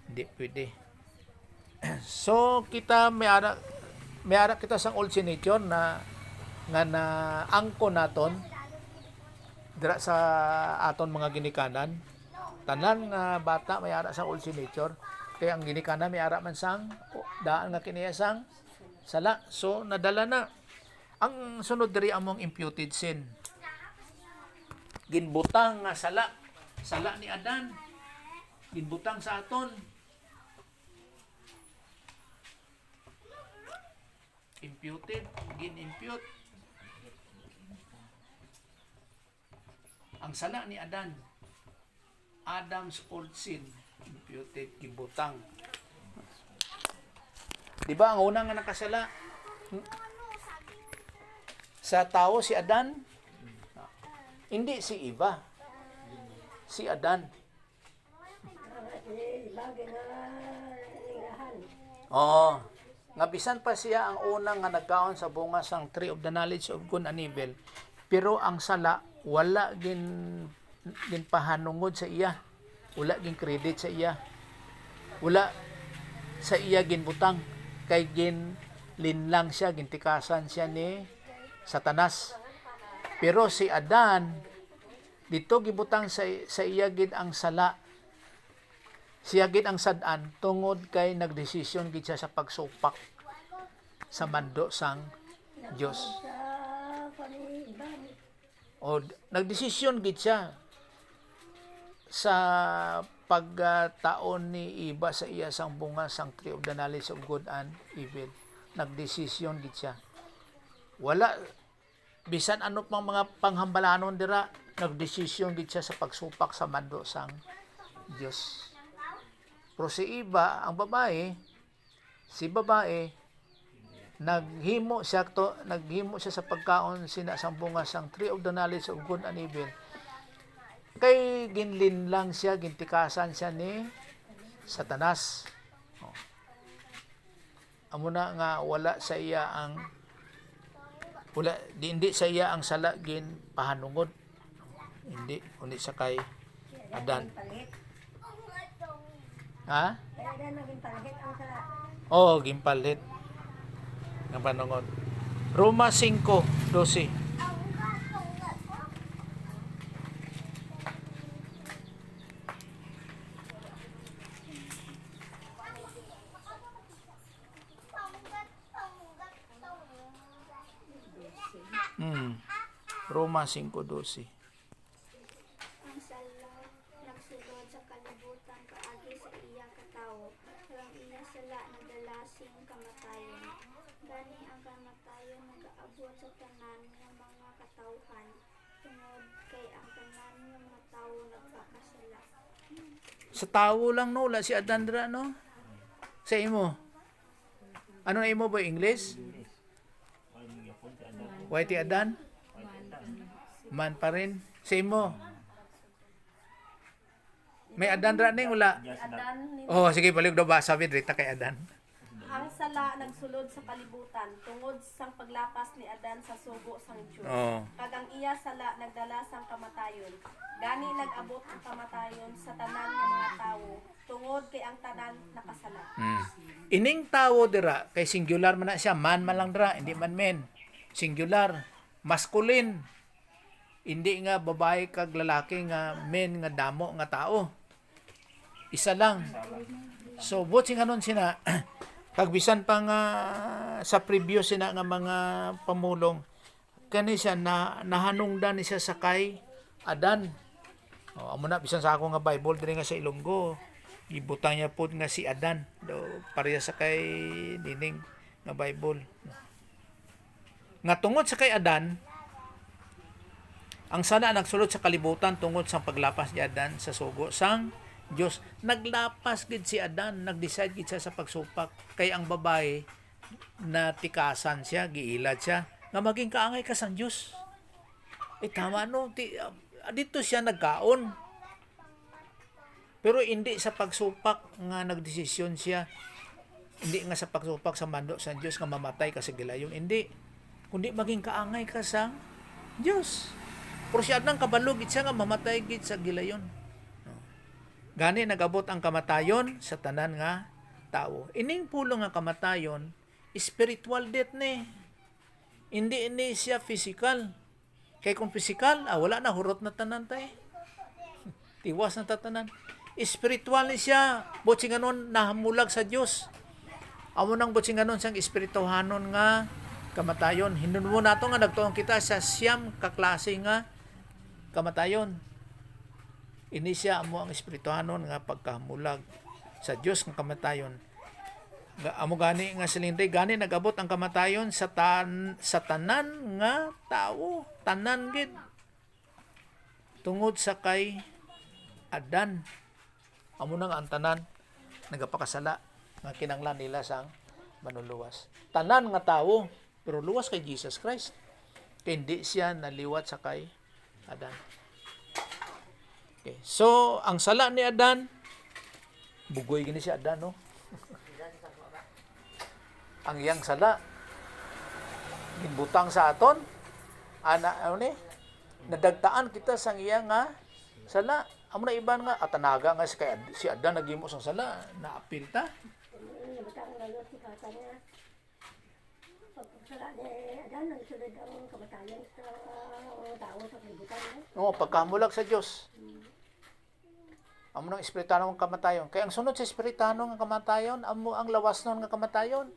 Hindi pwede. So kita may ara kita sang old signature na nga na angko naton dira sa aton mga ginikanan. Tanan nga bata may ara sa old signature, kaya ang ginikanan may ara man sang daan nga kiniya sang sala. So nadala na. Ang sunod diri among imputed sin. Ginbutang nga sala ni Adan. Ginbutang sa aton. Imputed, gin-impute. Ang sala ni Adan, Adam's old sin, imputed, gibutang. Di ba ang unang nga nakasala? Sa tao si Adan, hindi si Eva, si Adan. Bagay nga nirahan. Oo. Nga bisan pa siya ang unang nga nagkaon sa bunga sang tree of the knowledge of good and evil, pero ang sala wala pahanungod sa iya, wala gin credit sa iya, wala sa iya ginbutang, kay linlang siya, gintikasan siya ni Satanas. Pero si Adan dito gibutang sa iya gid ang sala. Siya gid ang sad-an tungod kay nagdesisyon gid siya sa pagsupak sa mando sang Dios. Sa paniban. O nagdesisyon gid siya sa pagtaon ni Eva sa iya sang bunga sang tree of the knowledge of good and evil. Nagdesisyon gid siya. Wala bisan ano pang mga panghambalanon dira, nagdesisyon gid siya sa pagsupak sa mando sang Dios. Pero si Eva, ang babae, naghimo siya sa pagkaon sina sang bunga sang tree of the knowledge of good and evil. Kay ginlinlang siya, gintikasan siya ni Satanas. Amo na nga wala sa iya ang hindi sa iya ang sala gin pahanungod. Hindi kundi sa kay Adan. Palit. Ha? Kaya Adan naging palit ang sala. Gimpalit ng panungod. Roma 5:12. Roma 5:12. Ang sala nagsulod sa kalibutan paagi sa iya katawo. Ang iya sala nagdalasing kamatayon. Gani ang kamatayon nagaabot sa tanan ng mga katawhan tungod kay ang tanan ng mga tawo nagpakasala. Sa tao lang no, wala si Adan dira no. Sa imo. Ano na imo ba English? White Adan? Man pa rin. Sa imo. May Adan dira ning wala. Adan, Sige balik do basa vidrita kay Adan. ang sala nagsulod sa kalibutan tungod sang paglapas ni Adan sa sugo sang Diyos. Kag ang iya sala nagdala sang kamatayon. Gani nag-abot ang kamatayon sa tanan ng mga tawo tungod kay ang tanan nakasala. Ining tawo dira kay singular man na siya, man lang dira, hindi man men. Singular, masculine. Hindi nga babae kag lalaki nga men nga damo nga tao. Isa lang. So, buti nga nun sina, Kag bisan pa nga sa previous sina nga mga pamulong, kani siya na nahanungdan ni siya sa kay Adan. Amo na bisan sa ako nga Bible diri nga sa Ilonggo, ibutang niya pud nga si Adan do pareha sa kay nining nga Bible. Nga tungod sa kay Adan, ang sana nagsulod sa kalibutan tungod sa paglapas ni Adan sa sugo sang Diyos. Naglapas gid si Adan, nag-decide gid siya sa pagsupak kay ang babae na tikasan siya, giilad siya nga maging kaangay ka sang Diyos. Tama no, dito siya nagkaon. Pero hindi sa pagsupak nga nagdesisyon siya. Hindi nga sa pagsupak sa mando sa Diyos nga mamatay ka sa gilayon. Hindi. Kundi maging kaangay ka sa Diyos. Pero siya nang kabalog gid siya nga mamatay gid sa gilayon. Gani nagabot ang kamatayon sa tanan nga tao. Ining pulong nga kamatayon, spiritual death ni. Hindi ini siya physical. Kay kung physical, wala na hurot na tanan tay. Tiwas na tatanan. Spiritual ni siya, botsinganon nahamulag sa Dios. Amo nang botsinganon sang espirituhanon nga kamatayon. Hinunmo nato nga nagtuong kita sa siyam ka klase nga kamatayon. Ini siya amo ang espirituhanon nga pagkamulag sa Dios nga kamatayon. Amo gani nga silindri gani nagabot ang kamatayon sa tanan nga tawo, tanan gid. Tungod sa kay Adan. Amo na nga ang tanan nagapakasala nga kinanglan nila sang manuluwas. Tanan nga tawo pero luwas kay Jesus Christ. Kaya hindi siya naliwat sa kay Adan. Okay. So, ang sala ni Adan, bugoy gini si Adan, no? Ang iyang sala, ginbutang sa aton, nadagtaan kita sang iyang nga sala. Amo na iban nga, atanaga nga si Adan nagimo sang sala, naapil ta. Nabutang lalo si kata niya. Pagkasala ni Adan, nagsulod ang kamatayan sa tao sa kalibutan niya. Pagkamulag sa Diyos. Amo nang espiritanong kamatayon. Kaya ang sunod sa espiritanong kamatayon, amo ang lawas nun nga kamatayon.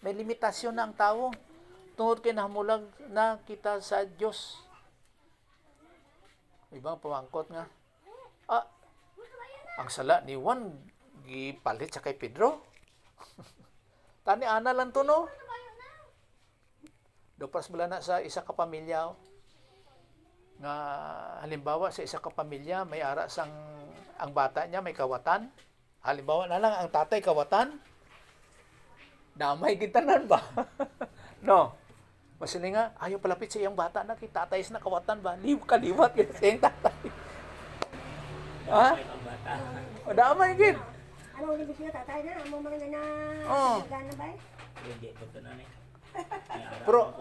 May limitasyon na ang tao. Tungod kay nahamulag na kita sa Diyos. Ibang pamangkot nga. Ang sala ni Juan, gipalit sa kay Pedro. Tani ana lang to, no? Dopas bala na sa isa ka pamilya, nga halimbawa sa isa ka pamilya may ara sang ang bata niya may kawatan, halimbawa na lang ang tatay kawatan, damay gitanan ba? No, masili nga ayaw palapit sa iyang bata na kay tatay na kawatan ba, kaliwat gid sa iyang tatay. Damay gid. Ano ulit sila tatay na? Amo mga na gana ba? Hindi ko to na ni. Pero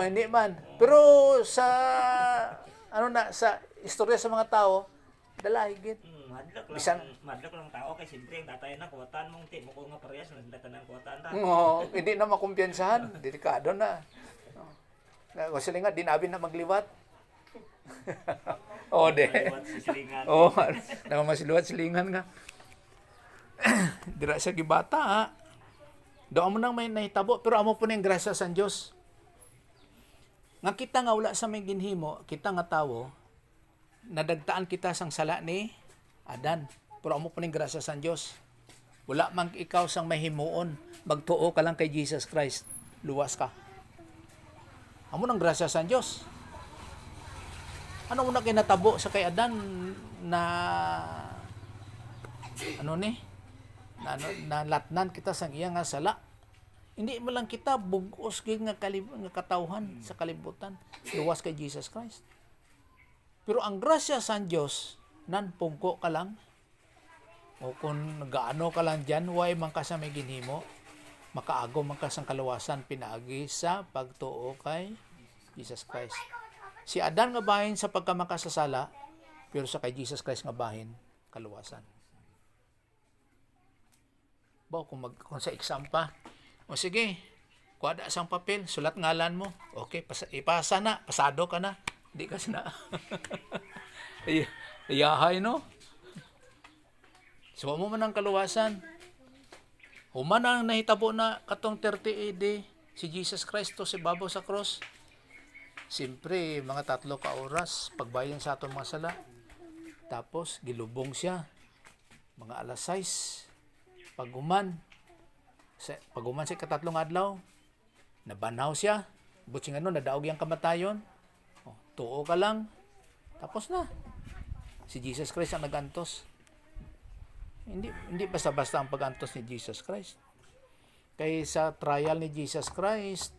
hindi man. Pero sa sa istorya sa mga tao, dalahi gid. Madlok lang tao kay siyempre ang tatay na kuwatan mong ti mo ko nga parehas na tanan kuwatan ta. Hindi na makumpiyansahan, delikado na. Kasi nga dinabin na magliwat. De. Namamasiluwat silingan nga. Dira sa gibata ha. Doon mo nang may nahitabo, pero amo po na yung grasya sa Diyos. Nga kita nga wala sa may ginhimo, kita nga tawo, nadagtaan kita sang sala ni Adan. Pero amo po na yung grasya sa Diyos. Wala man ikaw sang mahimuon, magtuo ka lang kay Jesus Christ, luwas ka. Amo nang grasya sa Diyos. Ano mo na kinatabo sa kay Adan na nalatnan kita sang iya nga sala. Hindi mo lang kita bugos gid nga katawhan sa kalibutan, luwas kay Jesus Christ. Pero ang grasya sa Dios nan pungko ka lang o kung gaano ka lang diyan way man ka sa may ginhimo, makaagaw man ka sang kaluwasan pinaagi sa pagtuo kay Jesus Christ. Si Adan nga bahin sa pagkamakasasala, pero sa kay Jesus Christ nga bahin kaluwasan. Kung sa exam pa, o sige, kuwada sang papel, sulat ngalan mo, okay, ipasa na, pasado ka na, hindi kasi na. Iyahay, no? So, mo man ang kaluwasan. Human ang nahitabo na katong 30 AD si Jesus Christ to si babaw sa cross. Siyempre, mga 3 ka oras pagbayan sa atong mga sala. Tapos gilubong siya mga alas 6. Paguman siya ika-3 adlaw, nabanaw siya. Buting nadaog yang kamatayon. Tuo ka lang. Tapos na. Si Jesus Christ ang nagantos. Hindi basta-basta ang pagantos ni Jesus Christ. Kay sa trial ni Jesus Christ,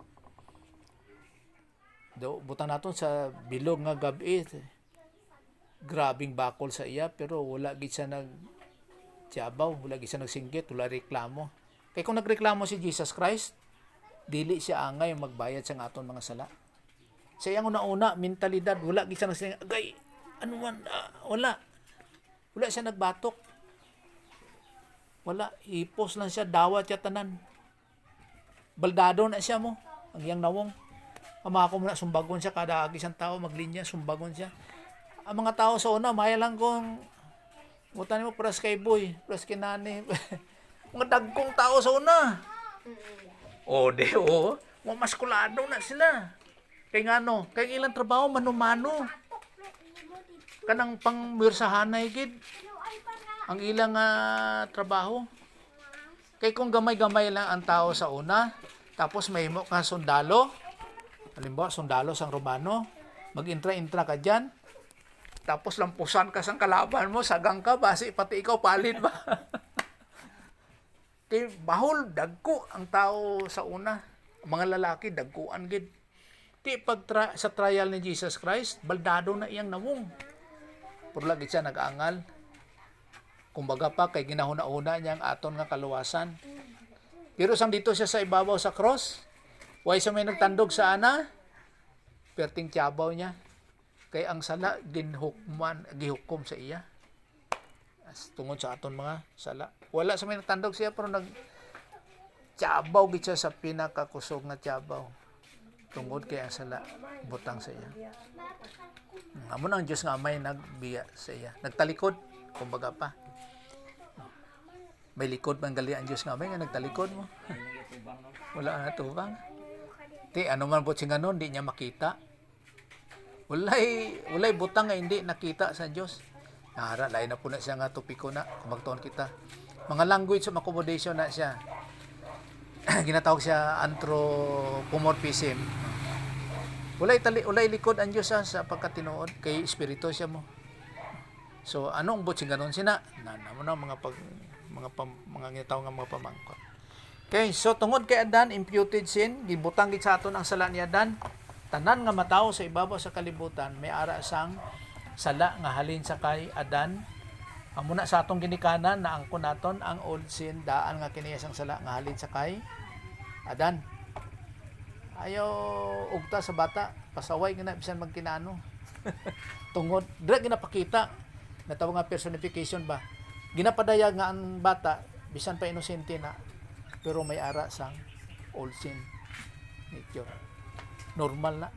butang naton sa bilog nga gabi, grabing bakol sa iya, pero wala gid siya nagtiabaw, wala gid siya nagsinggit, wala reklamo. Kay kung nagreklamo si Jesus Christ, dili siya angay magbayad sa aton mga sala. Sa iyang una-una mentalidad, wala gid siya nagsinggit, agay, ano man, wala siya nagbatok. Wala, ipos lang siya, dawat siya tanan. Baldado na siya mo, ang iyang nawong. Ama ko muna, sumbagon siya, kada isang tao, maglinya, sumbagon siya. Ang mga tao sa una, maya lang kung, mutan mo, pras kay boy, pras kay nani. Mga dagkong tao sa una. Mga maskulado na sila. Kay ngano, kay ilang trabaho, mano-mano. Kanang pang mirsahanay, gid. Ang ilang trabaho. Kay kung gamay-gamay lang ang tao sa una, tapos mahimo ka sundalo, halimbawa sundalo sang Romano, mag-intra-intra ka dyan, tapos lampusan ka sang kalaban mo, sagang ka, basi pati ikaw palid ba? Kay bahol, dagko ang tao sa una. Mga lalaki, dagkuan gid. Sa trial ni Jesus Christ, baldado na iyang nawong. Puro lagi siya nag-aangal. Kumbaga pa, kay ginahuna-una niya ang aton nga kaluwasan. Pero sang dito siya sa ibabaw sa cross, way sa may nagtandog sa ana, perting tiyabaw niya. Kay ang sala, gihukom sa iya. Tungod sa aton mga sala. Wala sa may nagtandog siya, pero tiyabaw gid siya sa pinakakusog nga tiyabaw. Tungod kay ang sala, butang sa iya. Amon ang Diyos nga may nagbiya sa iya. Nagtalikod, kumbaga pa. May likod man gali ang Diyos nga may nga nagtalikod mo. Wala na tubang. Ano man po siya ganon, di niya makita. Walay butang nga hindi nakita sa Diyos. Nahara, lain na po na siya nga tupiko na, kumagtuon kita. Mga language of accommodation na siya. Ginatawag siya anthropomorphism. Walay likod ang Diyos sa pagkatinuod, kay espiritu siya mo. So, anong butang ganon sina? Namo na mga ginatawag nga mga pamangkot. Okay, so tungod kay Adan, imputed sin, gibutang gid sa aton ang sala ni Adan. Tanan nga matawo sa ibabaw sa kalibutan, may ara sang sala nga halin sa kay Adan. Amo na sa atong ginikanan na angkon naton ang old sin, daan nga kiniyas ang sala nga halin sa kay Adan. Ayaw ugta sa bata, pasaway nga na bisan magkinano. Tungod, dira ginapakita, natawag nga personification ba? Ginapadayag nga ang bata, bisan pa inosente na, pero may ara sang old sin nature. Normal na.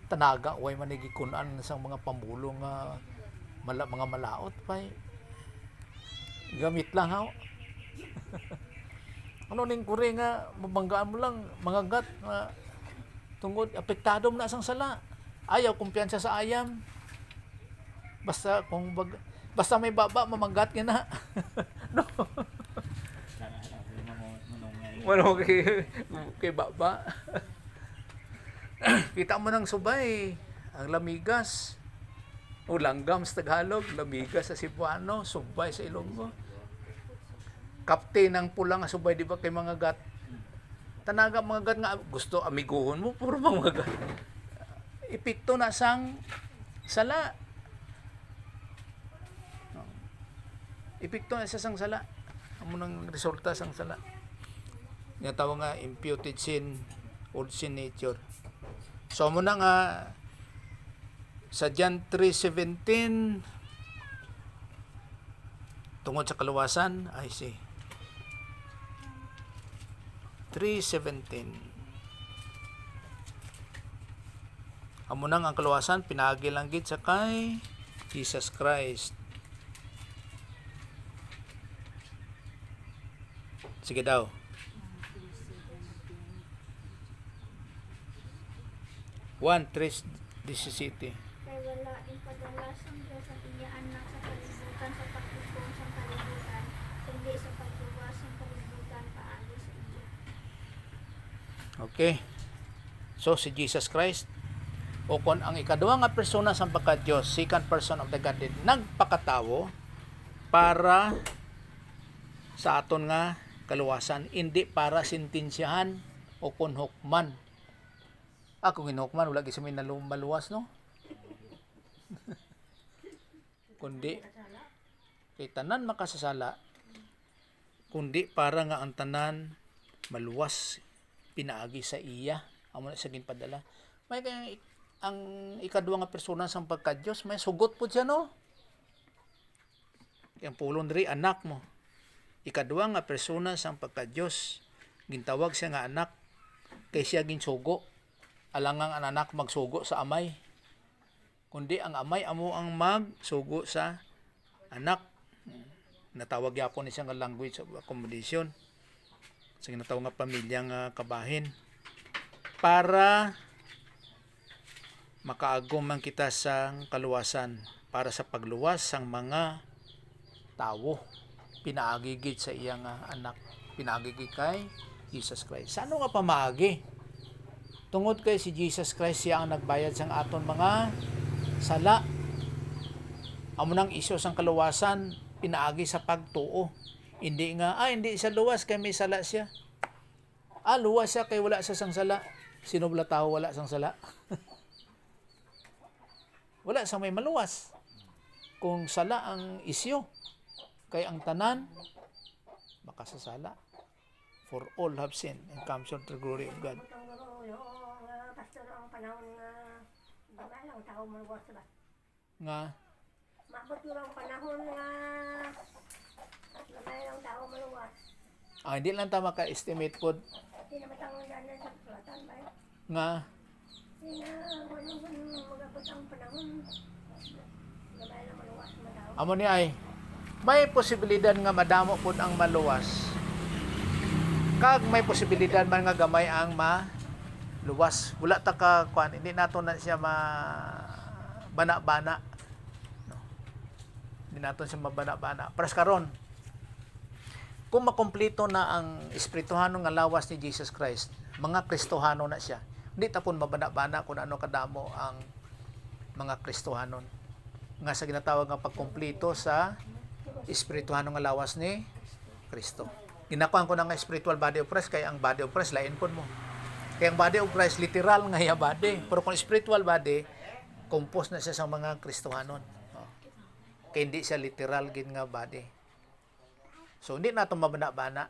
Tanaga, way manigikunan sang mga pamulong mga malaot pa. Gamit lang ha. Ano ning kuri nga, mabanggaan mo lang, mga gat, tungod, apektado mo na sang sala. Ayaw, kumpiyansa sa ayam. Basta may baba, mamanggat ka na. No. Wala kay baba. Kita mo ng subay, ang lamigas. O langgam sa Tagalog, lamigas sa Cebuano, subay sa Ilonggo. Kapte ng pula nga subay, di ba kay mga gat? Tanaga mga gat nga, gusto amiguhon mo, puro mga gat. Epekto na sang sala. Epekto na sa sang sala. Amo nang resulta sang sala. Nga tawag nga imputed sin, old sin nature. So amo na nga sa John 3:17 tungod sa kaluwasan, I see. 3:17. Amo nang ang kaluwasan pinagi lang gid sa kay Jesus Christ. Sige daw. One, tres, 17. Kay wala din padalas ang Diyos ang iya anak sa kalibutan sa pagtukom sa kalibutan, kundi sa pagluwas ng kalibutan paagi sa iya. Okay. So, si Jesus Christ, o kung ang ikaduha nga persona sa pagka-Diyos, second person of the Godhead, nagpakatawo para sa aton nga kaluwasan, hindi para sintensyahan o kunhukman. Ako ginhukman, wala gisa may maluwas, no? Kundi, kay tanan makasasala, kundi para nga ang tanan maluwas, pinaagi sa iya, amo na sa ginpadala. May kaya ang ikaduha nga persona sa pagka-Diyos, may sugot po siya, no? Ang pulong diri anak mo. Ikaduha nga persona sa pagka-Diyos, gintawag siya nga anak, kay siya ginsugo. Alangang ang anak magsugo sa amay. Kundi ang amay amo ang magsugo sa anak. Natawag yapon ni siya nga language of accommodation. Sa ginatawag nga pamilyang kabahin. Para makaagom man kita sa kaluwasan, para sa pagluwas sang mga tawo, pinaagigid sa iyang anak, pinaagigid kay Jesus Christ. Sa ano nga pamaagi? Tungod kay si Jesus Christ, siya ang nagbayad sang aton mga sala. Amo nang isyo sang kaluwasan, pinaagi sa pagtuo. Hindi nga, hindi siya luwas kay may sala siya. Luwas siya kay wala siya sang sala. Sino bala tao wala sang sala? Wala sang may maluwas. Kung sala ang isyo, kay ang tanan, makasasala. For all have sinned and come short of the glory of God. Yung pastor ang panahon nga gamay lang tao maluwas ba. Nga, Maabot mo ang panahon nga gamay lang tao maluwas. hindi lang ta maka-estimate pod Hindi na matangon na sa sulatan ba? nga Hindi na magabot ang panahon. Gamay lang maluwas na tao. amo ni ay may posibilidad nga madamo pod ang maluwas. Kag may posibilidad man nga gamay ang maluwas. Wala ta ka kuan, hindi nato na siya bana-bana. No. Hindi nato siya mabana-bana. Paras karon, kung makumpleto na ang espirituhano nga lawas ni Jesus Christ, mga Kristohano na siya. Hindi ta pun mabana-bana kung ano kadamo ang mga Kristohanon. Nga sa ginatawag nga pagkumpleto sa espirituhano nga lawas ni Kristo. Ginakuan ko na nga spiritual body of Christ, kaya ang body of Christ lain po mo. Kaya ang body of Christ literal nga ya body, pero kung spiritual body, composed na siya sa mga Kristohanon. Kaya hindi siya literal gin nga body. So hindi nato mabana-bana.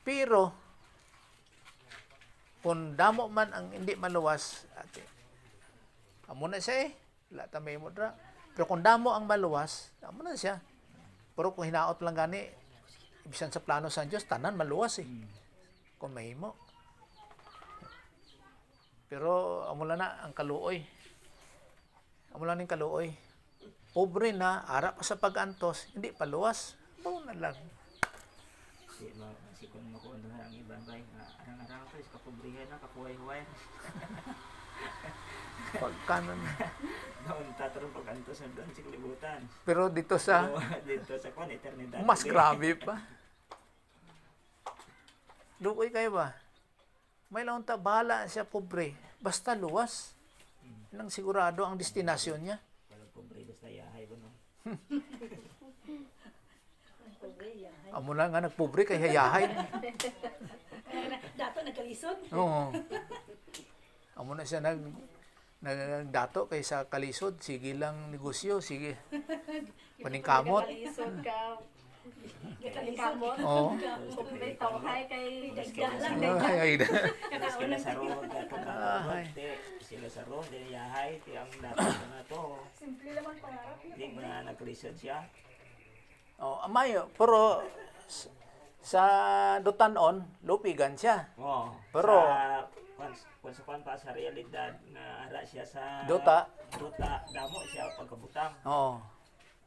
Pero kung damo man ang hindi maluwas, amo na siya wala ta may mudra. Pero kung damo ang maluwas, amo na siya. Pero kung hinaot lang gani, ibisan sa plano sa Diyos, tanan maluwas kung mahimo. Pero amo lang na ang kaluoy. Amo lang ning kaluoy. Pobre na, ara pa sa pag-antos, hindi pa luwas. Bawa na lang. Si kung makuunduhan ang ibang bay, arang-arang to, is kapobrihan na, kapuhay-huhay. Pagkanan. Noon tatarong pag-antos na doon, si kalibutan. Pero dito sa, Dito sa kwan, eternidad. mas grabe pa. Lukoy kayo ba? May laon ta, bahala siya pobre. Basta luwas. Nang sigurado ang destinasyon niya. Walang pobre, basta yahay ko, no? Amo na nga nagpobre kay hayahay. Dato nagkalisod. Oo. Amo na siya nagdato kay sa kalisod, sige lang negosyo, sige. Paningkamot. Kalisod ka. Kalisod. Oo. May tawhay kay dagda lang. Ay, Sila sa road, sila sa road, din yahay, ti ang dapat na to. Simple naman pangarap. Hindi mo na nagkalisod siya. oh, amayo, pero sa Dutanon, lupigan siya. Oo. Pero- kung sa kwan pa sa realidad na ara siya sa Duta. damo siya pagkabutang. Oo.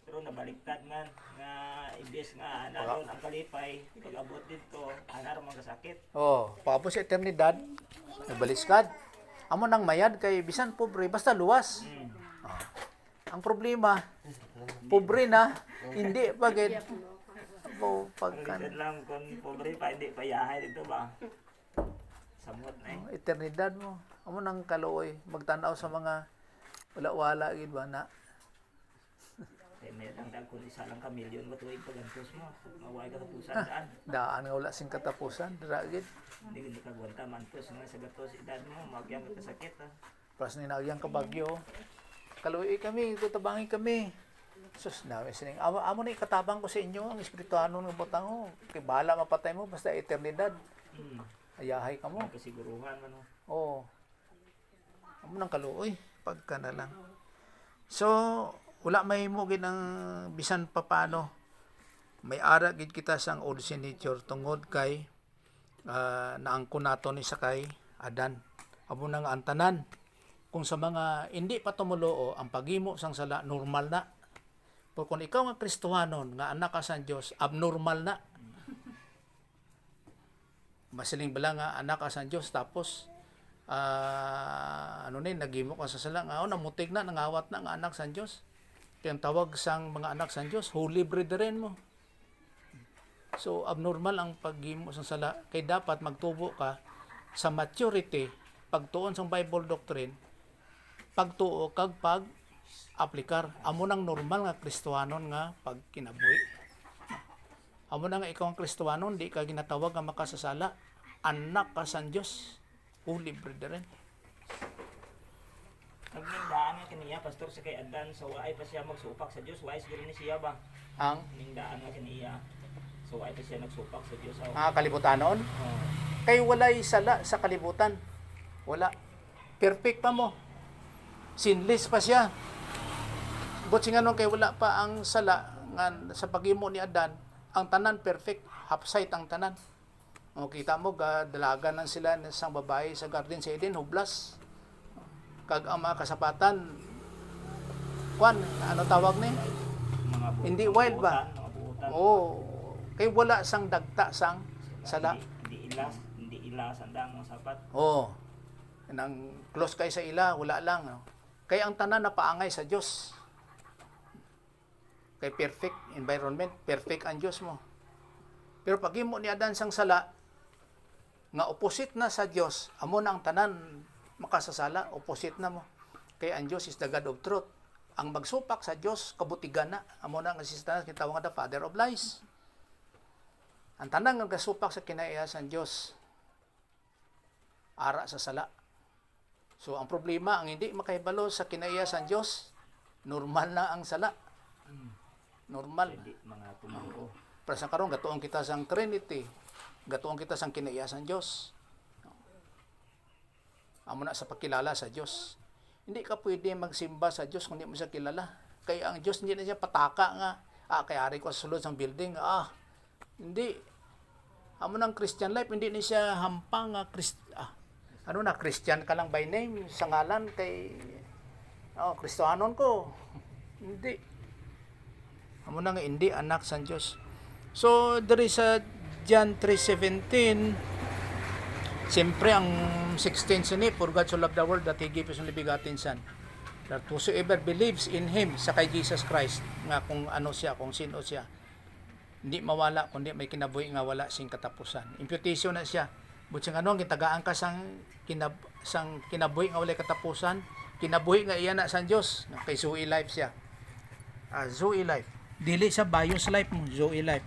Pero nabaliktad man nga imbes nga naroon ang kalipay, pag-abot dito, anar mga sakit. Oh, pagapos sa eternidad, nabaliskad. Amo nang mayad kay bisan pobre basta luwas. Oh. Ang problema, pobre na, hindi pagid. Abo pagkan Pagkat lang kung pobre pa, hindi pa yahay dito ba? Samot na eh. eternidad mo. Amo nang kaluoy magtanaw sa mga wala-wala gid ba na. Kaya meron lang kung isa lang ka milyon matuwid pagantos mo. Maway ka kapusan daan. Daan nga wala sing katapusan, dira gid. Hindi ka gwanta mantos nga sa gatos edad mo, magyang ka sakit ha. Pas ni nagyang kabagyo. Kaluoy kami, tutabangi kami. Sus na sining amo ni katabang ko sa inyo ang espirituano ng butang ho. Kay bala mapatay mo basta eternidad. Ayahay ka mo. Ang kasiguruhan man ho. Oo. Amo nang kaluoy pagka na lang. So, wala may mo gid ang bisan pa paano. May ara gid kita sang old sin nature tungod kay naangko nato ni sakay Adan. Amo nang ang tanan. Kung sa mga hindi pa tumuluo ang paghimo sang sala normal na. Pero kung ikaw nga Kristohanon nga anak ka sa Dios, abnormal na. Masiling bala nga anak ka sa Dios tapos naghimo ka sa sala nga namutig na nangawat na nga anak sa Dios. Kaya ang tawag sang mga anak sa Dios, holy brethren mo. So abnormal ang paghimo sa sala kay dapat magtubo ka sa maturity pagtuon sang Bible doctrine, pagtuo kag aplikar. Amo nang normal nga Kristohanon nga pagkinabuhi. Amo na nga ikaw ang Kristohanon, di ka ginatawag nga makasasala. Anak ka sa Diyos. Holy brethren. Nagmindaan nga kaniya, pastor sa kay Adan, so waay pa siya magsupak sa Diyos, waay siguro ni siya ba? Ang Nagmindaan nga kaniya, so waay pa siya nagsupak sa Diyos. mga kalibutanon, kay walay sala sa kalibutan. Wala. Perfect pa mo. Sinless pa siya. But nga kay wala pa ang sala nga sa paghimo ni Adan, ang tanan perfect, hapsite ang tanan. Kita mo dalagan nan sila ng isang babae sa Garden sa Eden, hublas. Kag ang mga kasapatan kwan, ano tawag ni? Mga Hindi wild ba? Mga buutan. Kay wala sang dagta sang sala. Hindi ilas ang dang mga sapat. Nang close kay sa ila, wala lang. No? Kay ang tanan napaangay sa Dios. Kay perfect environment, perfect ang Diyos mo. Pero pag himo ni Adan sang sala, nga opposite na sa Diyos, amo na ang tanan makasasala, opposite na mo. Kay ang Diyos is the God of truth. Ang magsupak sa Diyos, kabutigan na. Amo na ang sistema, kitawag nga the father of lies. Ang tanan nga kasupak sa kinaiyasan Diyos, ara sa sala. So, ang problema, ang hindi makahibalo sa kinaiyasan Diyos, normal na ang sala. Normal. Hindi mga tumuo. Para sa karon gatuon kita sang Trinity, gatuon kita sang kinaiyasan Dios. Amo na sa pagkilala sa Dios. Hindi ka pwede magsimba sa Dios kung hindi mo siya kilala. Kaya ang Dios hindi na siya pataka nga, kaya ari ko sa sulod sang building, hindi. Amo nang Christian life, hindi ni siya hampang nga Christian ka lang by name, sa ngalan kay Kristohanon ko. Hindi. Amo na nga hindi anak sa Dios. So there is a John 3:17. Siyempre ang 16 sini, for God so loved the world that He gave His only begotten Son, that whosoever believes in Him, sa kay Jesus Christ, nga kung ano siya, kung sino siya, hindi mawala, kundi may kinabuhi nga wala sing katapusan. Imputation na siya. But sing ano, gitagaan ka sang kinabuhi nga wala katapusan, kinabuhi nga iyan na sa Diyos, kay Zoe life siya. Zoe life. Dili sa bios life mo, Zoe life.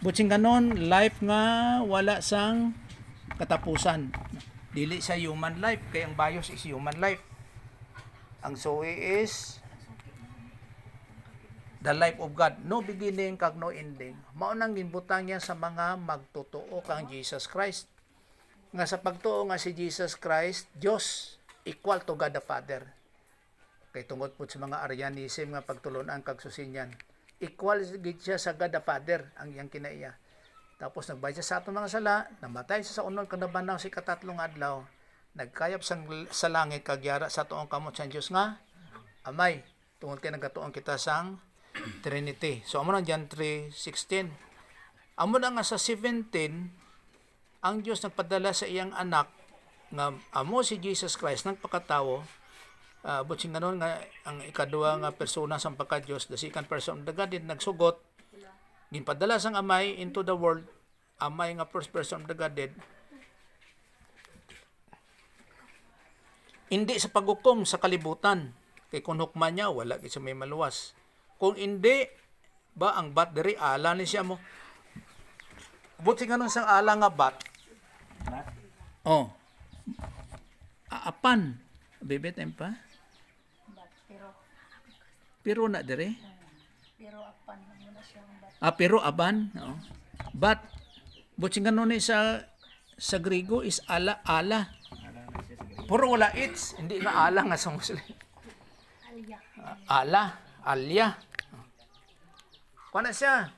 Butsing ganon, life nga wala sang katapusan. Dili sa human life, kay ang bios is human life. Ang Zoe is the life of God. No beginning, kag no ending. Mao nang ginbutang niya sa mga magtotoo kang Jesus Christ. Nga sa pagtuo nga si Jesus Christ, Diyos equal to God the Father. Kay tungod po sa mga Arianism nga pagtulunan kag susinyan, equal gid siya sa God the Father ang iyang kinaiya. Tapos nagbayad siya sa atong mga sala, namatay siya sa unod kag nabanaw si katatlong adlaw, nagkayap sa langit kag yara sa tuong kamot sa Dios nga amay. Tungod kay nagatuon kita sang Trinity. So amo na John 3:16. Amo na nga sa 17, ang Dios nagpadala sa iyang anak nga amo si Jesus Christ nagpakatawo. Butsing ganon nga ang ikaduha nga persona sa pagka-Dios, the second person of the Godhead, nagsugot ginpadala sang amay into the world, amay nga first person of the Godhead, hindi sa paghukom sa kalibutan, kay kung hukman niya wala gid sa may maluwas. Kung hindi ba ang bat diri ala ni siya mo, butsing ganon sang ala nga bat, oh, aapan bebet pa. Pero na dire. Pero apan mo na siyang bat. Pero aban, no. But butsing ganon ni sa Griego is ala. Puro wala it's, hindi nga ala nga sa Muslim. Alya. Alya. Kuana siya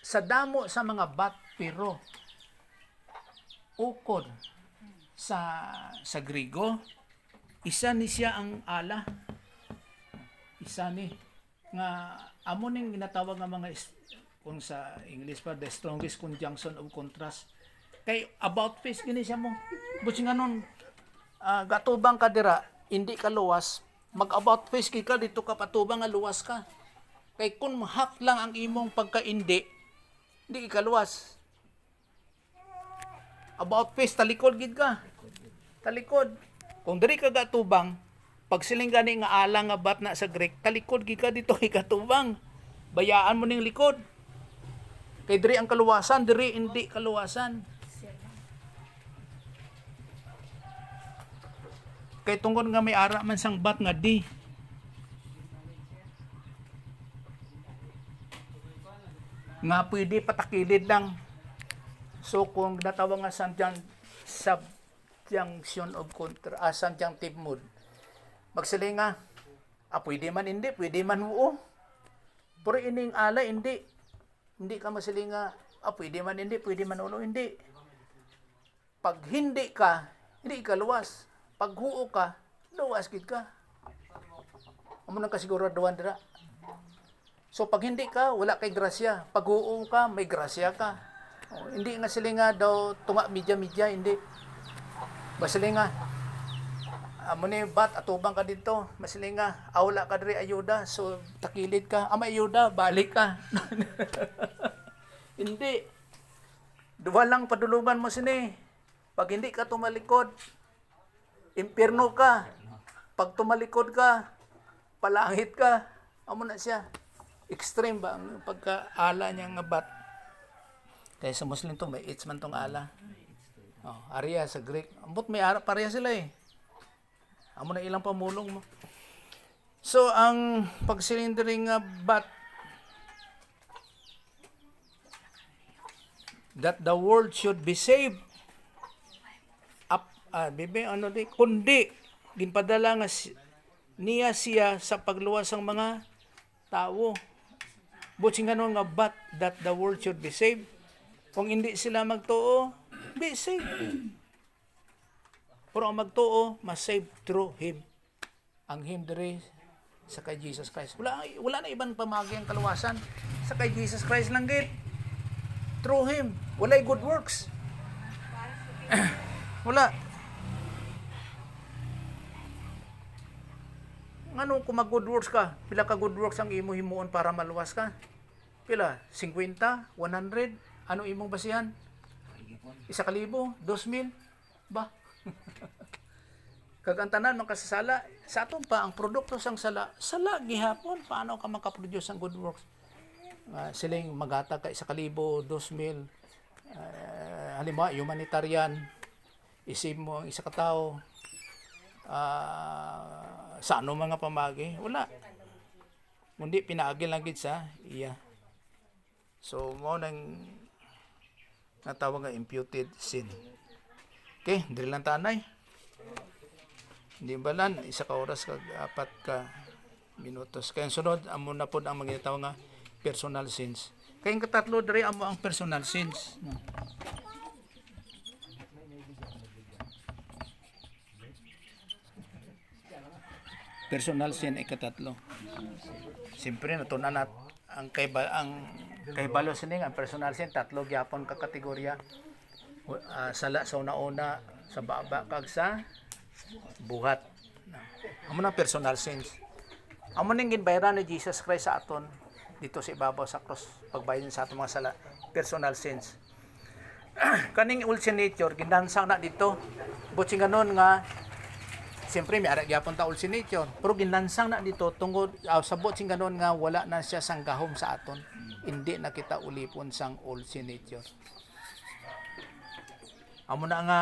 sa damo sa mga bat pero ukod sa Griego isa ni siya ang ala. Isa ni nga amo ning ginatawag nga mga kung sa English pa the strongest conjunction of contrast kay about face gini siya mo buti nga nun gatubang ka dira hindi ka luwas mag about face kay ka dito ka patubang nga luwas ka kay kun mahak lang ang imong pagka-hindi ka luwas about face talikod gid ka talikod kung diri ka gatubang pag siling gani nga alang nga bat na sa Greek, talikod gika dito ikatubang. Bayaan mo ning likod. Kay diri ang kaluwasan, diri hindi kaluwasan. Kay tungkol nga may ara man sang bat nga di. Nga pwede patakilid lang. So kung natawag nga subjunction of subjunctive mood, magsilinga, pwede man hindi, pwede man oo. Pero ining ala, hindi ka masilinga, pwede man hindi, pwede man ulo, hindi. Pag hindi ka, hindi ka luwas. Pag huo ka, luwas gid ka. Amo nang kasiguraduhan dira. So pag hindi ka, wala kay grasya. Pag huo ka, may grasya ka. Hindi nga silinga daw tunga media, hindi. Basilinga, amo ni bat atubang ka dito masilinga awla ka diri ayuda so takilid ka ama ayuda balik ka hindi duwa lang padulungan mo sini pag hindi ka tumalikod impierno ka pag tumalikod ka palangit ka amo na siya extreme ba ang pagkaala niya nga bat kaya sa Muslim to may it's man tong ala Arya sa Greek ambot may ara pareha sila amo na ilang pamulong mo. So, ang pagsilindering bat that the world should be saved kundi ginpadala nga niya siya sa pagluwas ng mga tao. Butsing nga bat that the world should be saved. Kung hindi sila magtuo, be saved. Pero ang magtuo, mas-save through Him. Ang Him diri sa kay Jesus Christ. Wala na ibang pamagi ang kaluwasan. Sa kay Jesus Christ lang gid. Through Him. Wala'y good works. Wala. Ngano kung mag-good works ka? Pila ka good works ang imo himuon para maluwas ka? Pila? 50? 100? Ano imong basihan? 1,000? 2,000? Ba? Kagantanan ng kasasala sa aton pa ang produkto sang sala gihapon paano ka makaproduce ang good works siling magata ka 1,000 2,000 halimbawa humanitarian isip mo ang isa ka tao sa ano mga pamagi wala kundi pinaagi lang gid sa iya so mo nang natawag nga imputed sin. Okay, diri lang tanay. Hindi balan, 1 ka oras kag 4 ka minutos. Kaya sunod, amo na po ang mga tawag nga personal sins. Kaya katatlo diri amo ang personal sins. Personal sin ikatatlo. Siyempre natunan nat ang kay balo sining ang personal sin tatlo gyapon ka kategorya. Sala sa una-una, sa baba kag sa buhat. Amo na personal sins. Amo ning ginbayaran ni Jesus Christ sa aton dito sa ibabaw sa cross pagbayad sa atong mga sala, personal sins. Kaning old sin nature ginansang na dito. Buting ganon nga siyempre may ara gyapon ta old sin nature, pero ginansang na dito tungod sabot sing ganon nga wala na siya sang gahom sa aton. Hindi na kita ulipon sang old sin nature. Amo na nga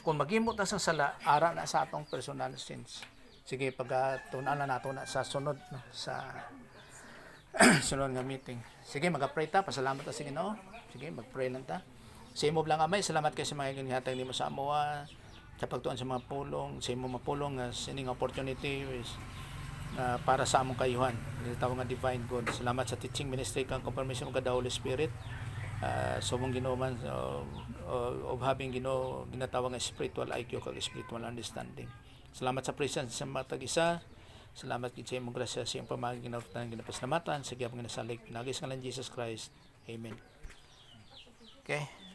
kung maghimot na sang sala, ara na sa atong personal sins. Sige, pagtunan na nato na sa sunod no, sa sunod nga meeting. Sige, mag-pray ta, pasalamat ta sa Ginoo. Sige, mag-pray lang ta. Sa imo lang amay, salamat kay sa mga ginhatag nimo sa amoa, sa pagtuon sa mga pulong, sa imo mapulong nga sining opportunity is para sa among kayuhan. Nitawag nga divine good. Salamat sa teaching ministry kang confirmation of the Holy Spirit. So mong Ginoo man of having ginatawag nga spiritual IQ kag spiritual understanding. Salamat sa presence sa matag isa. Salamat gid sa imong grasya sa iyong pamagi ginawtan ginapasalamatan sa giyapon nga nasalig. Nagis nga lang Jesus Christ. Amen. Okay.